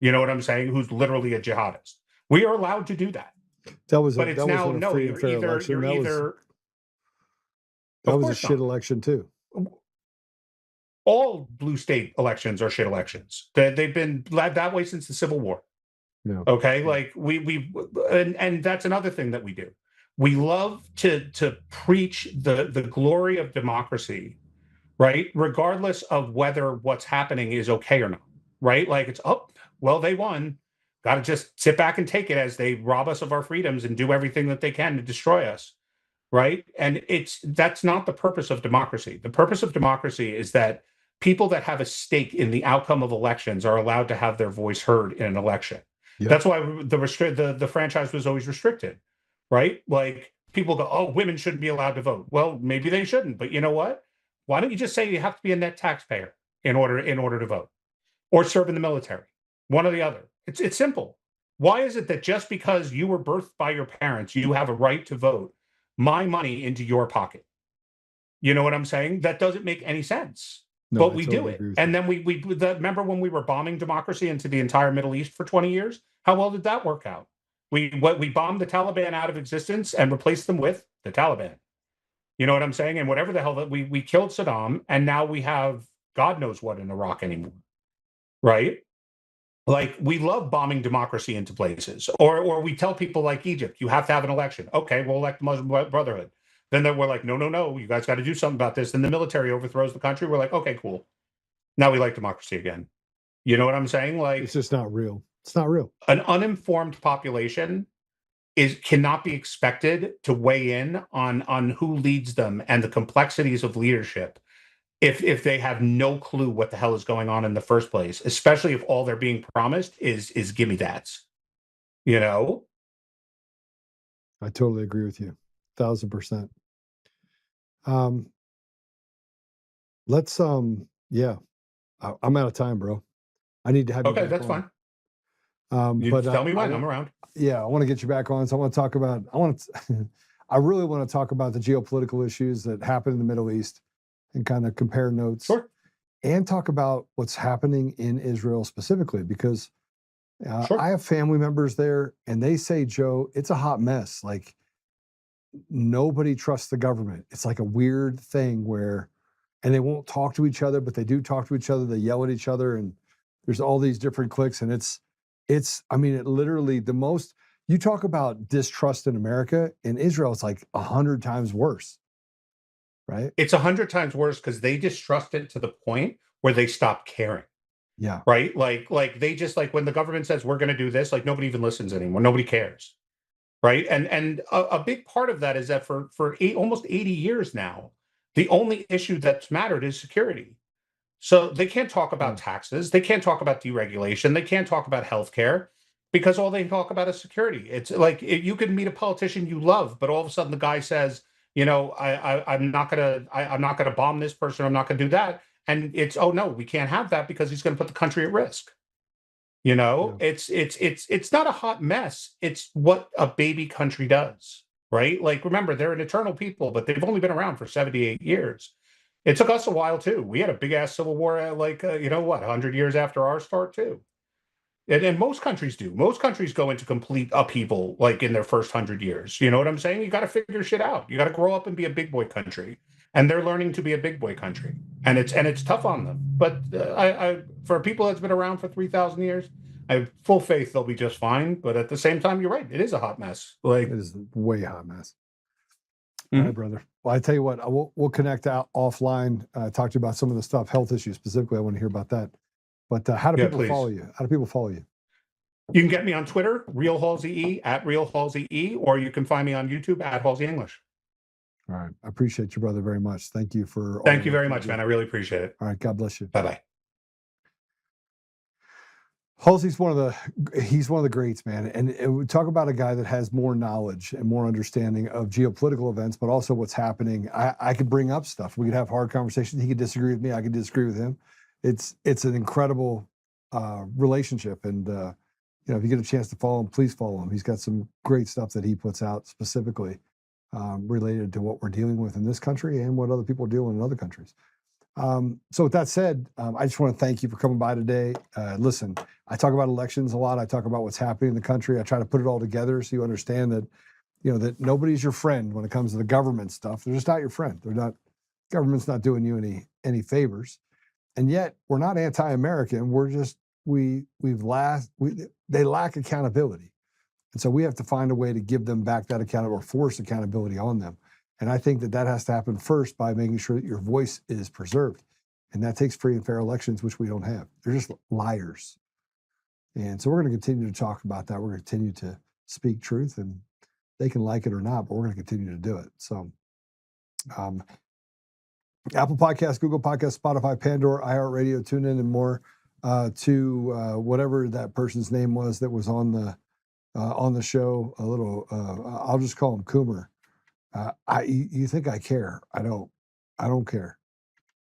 You know what I'm saying? Who's literally a jihadist. We are allowed to do that. That was a shit election too. All blue state elections are shit elections. They've been led that way since the Civil War. Yeah. Okay, like and that's another thing that we do. We love to preach the glory of democracy, right? Regardless of whether what's happening is okay or not, right? Like, it's well, they won. Got to just sit back and take it as they rob us of our freedoms and do everything that they can to destroy us. Right. And that's not the purpose of democracy. The purpose of democracy is that people that have a stake in the outcome of elections are allowed to have their voice heard in an election. Yep. That's why the franchise was always restricted. Right. Like, people go, oh, women shouldn't be allowed to vote. Well, maybe they shouldn't. But you know what? Why don't you just say you have to be a net taxpayer in order to vote, or serve in the military? One or the other. It's simple. Why is it that just because you were birthed by your parents, you have a right to vote my money into your pocket? You know what I'm saying? That doesn't make any sense. No, but we do it. And then we remember when we were bombing democracy into the entire Middle East for 20 years? How well did that work out? We bombed the Taliban out of existence and replaced them with the Taliban. You know what I'm saying? And whatever the hell that we killed Saddam, and now we have God knows what in Iraq anymore. Right? Like, we love bombing democracy into places, or we tell people like Egypt, you have to have an election. Okay, we'll elect the Muslim Brotherhood. Then we're like, no, no, no, you guys got to do something about this. Then the military overthrows the country. We're like, okay, cool. Now we like democracy again. You know what I'm saying? Like, it's just not real. It's not real. An uninformed population cannot be expected to weigh in on who leads them and the complexities of leadership if they have no clue what the hell is going on in the first place, especially if all they're being promised is gimme that's, you know. I totally agree with you, 1,000%. Let's yeah, I'm out of time, bro. I need to have you Okay, back that's on. fine. You But tell me when. I'm around. Yeah, I want to get you back on. So I want to talk about. I really want to talk about the geopolitical issues that happen in the Middle East, and kind of compare notes. Sure. And talk about what's happening in Israel specifically, because Sure. I have family members there, and they say, Joe, it's a hot mess. Like, nobody trusts the government. It's like a weird thing where, and they won't talk to each other, but they do talk to each other. They yell at each other, and there's all these different cliques. And I mean, it literally, the most, you talk about distrust in America, in Israel, it's like 100 times worse, right? It's 100 times worse because they distrust it to the point where they stop caring. Yeah. Right. Like they just, like, when the government says we're going to do this, like, nobody even listens anymore. Nobody cares. Right. And a big part of that is that for almost 80 years now, the only issue that's mattered is security. So they can't talk about taxes. They can't talk about deregulation. They can't talk about healthcare because all they talk about is security. It's like, you could meet a politician you love, but all of a sudden the guy says, you know, I'm not gonna bomb this person. I'm not gonna do that. And it's, oh no, we can't have that because he's going to put the country at risk. You know, it's not a hot mess. It's what a baby country does, right? Like, remember, they're an eternal people, but they've only been around for 78 years. It took us a while too. We had a big ass civil war, 100 years after our start too. And most countries do. Most countries go into complete upheaval, like, in their first 100 years. You know what I'm saying? You got to figure shit out. You got to grow up and be a big boy country. And they're learning to be a big boy country, and it's tough on them. But I for people that's been around for 3,000 years, I have full faith they'll be just fine. But at the same time, you're right. It is a hot mess. Like, it is a way hot mess. All right, brother. Well, I tell you what, we'll connect out offline. Talk to you about some of the stuff, health issues specifically. I want to hear about that. But how do people follow you? How do people follow you? You can get me on Twitter, Real Halsey E, at Real Halsey E, or you can find me on YouTube at Halsey English. All right. I appreciate you, brother, very much. Thank you for. Thank you very much, man. I really appreciate it. All right. God bless you. Bye-bye. Halsey's one of the greats, man. And we talk about a guy that has more knowledge and more understanding of geopolitical events, but also what's happening. I could bring up stuff. We could have hard conversations. He could disagree with me. I could disagree with him. It's an incredible relationship. And, if you get a chance to follow him, please follow him. He's got some great stuff that he puts out specifically related to what we're dealing with in this country and what other people are dealing in other countries. So with that said, I just want to thank you for coming by today. Listen, I talk about elections a lot. I talk about what's happening in the country. I try to put it all together so you understand that, that nobody's your friend when it comes to the government stuff. They're just not your friend. Government's not doing you any favors. And yet we're not anti-American. We're just, they lack accountability. And so we have to find a way to give them back that accountability, or force accountability on them. And I think that has to happen first by making sure that your voice is preserved. And that takes free and fair elections, which we don't have. They're just liars. And so we're going to continue to talk about that. We're going to continue to speak truth, and they can like it or not, but we're going to continue to do it. So Apple Podcasts, Google Podcasts, Spotify, Pandora, iHeartRadio, TuneIn, and more, to whatever that person's name was that was on the show. I'll just call him Coomer. You think I care? I don't care,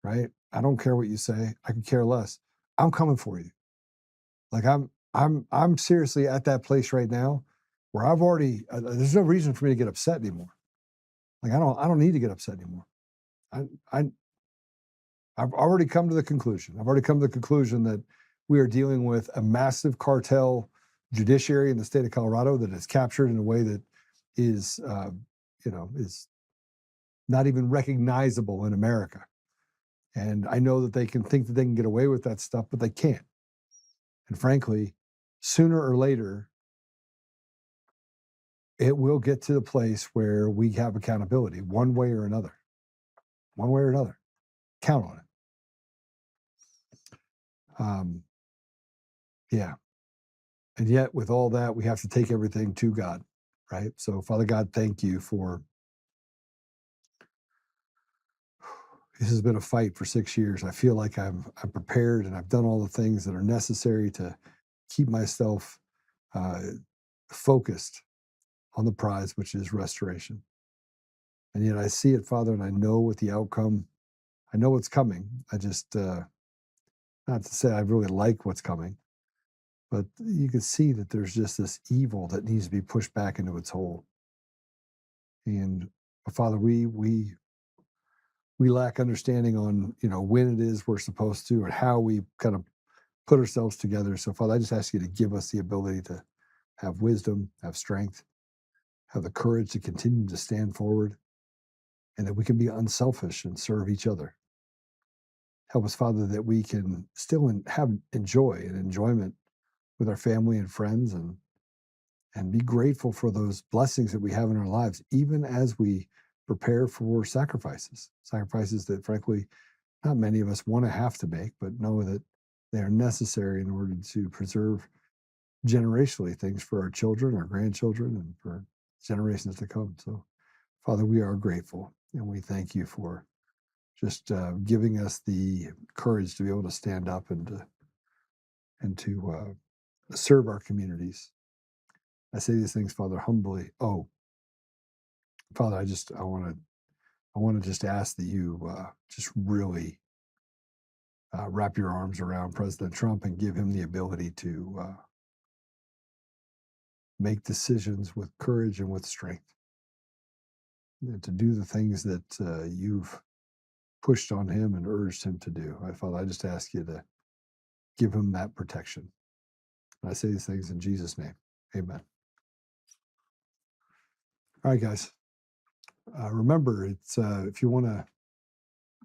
right? I don't care what you say. I could care less. I'm coming for you. Like, I'm seriously at that place right now where I've already, there's no reason for me to get upset anymore. Like, I don't need to get upset anymore. I've already come to the conclusion. That we are dealing with a massive cartel judiciary in the state of Colorado that is captured in a way that is, is not even recognizable in America. And I know that they can think that they can get away with that stuff, but they can't. And frankly, sooner or later, it will get to the place where we have accountability one way or another. One way or another. Count on it. Yeah. And yet, with all that, we have to take everything to God, right? So, Father God, thank you for this has been a fight for 6 years. I feel like I'm prepared and I've done all the things that are necessary to keep myself focused on the prize, which is restoration. And yet I see it, Father, and I know what the outcome, I know what's coming. I just, not to say I really like what's coming, but you can see that there's just this evil that needs to be pushed back into its hole. And Father, we lack understanding on, when it is we're supposed to, or how we kind of put ourselves together. So Father, I just ask you to give us the ability to have wisdom, have strength, have the courage to continue to stand forward, and that we can be unselfish and serve each other. Help us, Father, that we can still have enjoy and enjoyment with our family and friends, and be grateful for those blessings that we have in our lives, even as we prepare for sacrifices that, frankly, not many of us want to have to make, but know that they are necessary in order to preserve generationally things for our children, our grandchildren, and for generations to come. So, Father, we are grateful, and we thank you for just giving us the courage to be able to stand up and to serve our communities. I say these things, Father, humbly. Oh, Father, I want to just ask that you just really wrap your arms around President Trump and give him the ability to make decisions with courage and with strength, and to do the things that you've pushed on him and urged him to do. Father, I just ask you to give him that protection. And I say these things in Jesus' name. Amen. All right, guys. Remember, it's if you want to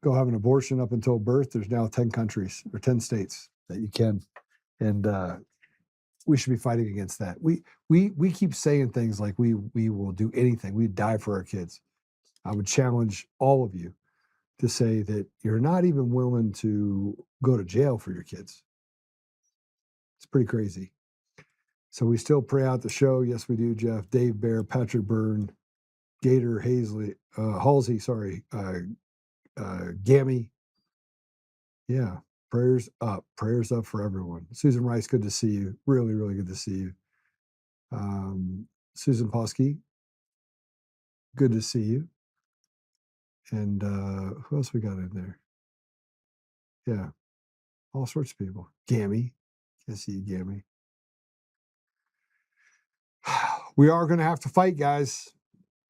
go have an abortion up until birth, there's now 10 countries or 10 states that you can. And we should be fighting against that. We keep saying things like we will do anything. We'd die for our kids. I would challenge all of you to say that you're not even willing to go to jail for your kids. It's pretty crazy. So we still pray out the show. Yes, we do, Jeff. Dave Bear, Patrick Byrne, Gator, Halsey, Gammy. Yeah, prayers up for everyone. Susan Rice, good to see you. Really, really good to see you. Susan Posky, good to see you. And who else we got in there? Yeah, all sorts of people. Gammy, can see you, Gammy. We are going to have to fight, guys.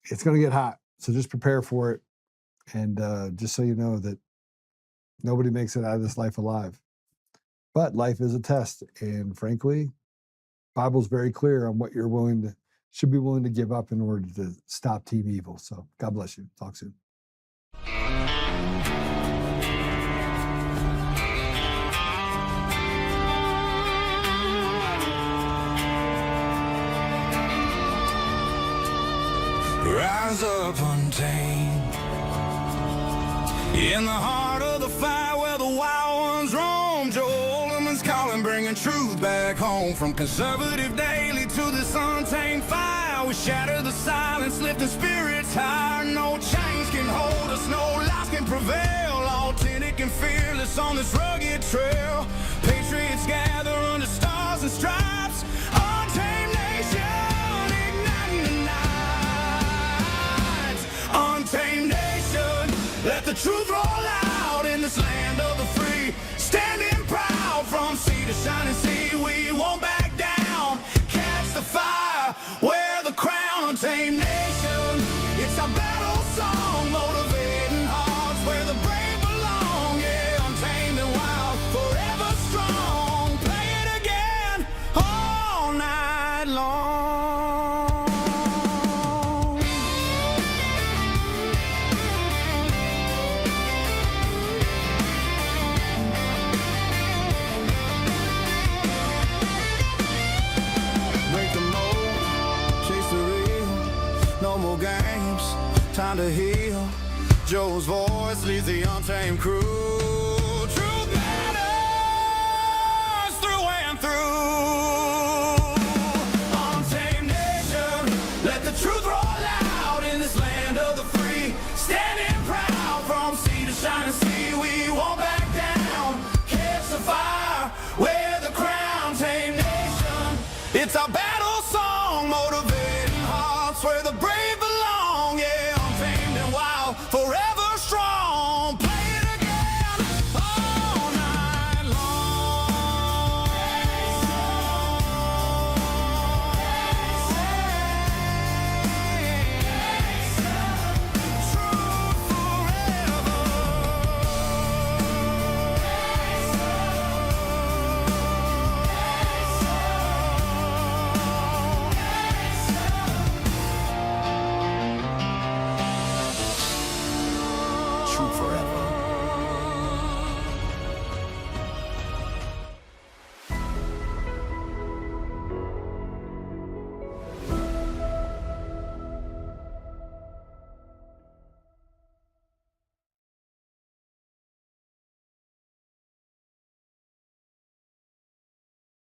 It's going to get hot, so just prepare for it. And just so you know that nobody makes it out of this life alive. But life is a test, and frankly, Bible's very clear on what you're should be willing to give up in order to stop team evil. So God bless you. Talk soon. Rise up untamed in the heart of the fight where the wild ones roam. Joe Oltmann's calling, bringing truth back home. From conservative daily to this untamed fire, we shatter the silence, lifting spirits higher. No chains can hold us, no lies can prevail. Authentic and fearless on this rugged trail. Patriots gather under stars and stripes. Untamed nation, igniting the night. Untamed nation, let the truth roll out in this land of the free. Standing proud from sea to shining sea, we won't back down. Catch the fire, wear the crown. Untamed nation, it's our battle song, motivating hearts where the brave belong. Yeah, untamed and wild, forever strong. Play it again all night long. time to heal. Joe's voice leads the untamed crew. Truth matters through and through. Untamed nation, let the truth roll out in this land of the free. Standing proud from sea to shining sea, we won't back down. Catch the fire, wear the crown, tame nation. It's our battle song, motivating hearts where the brave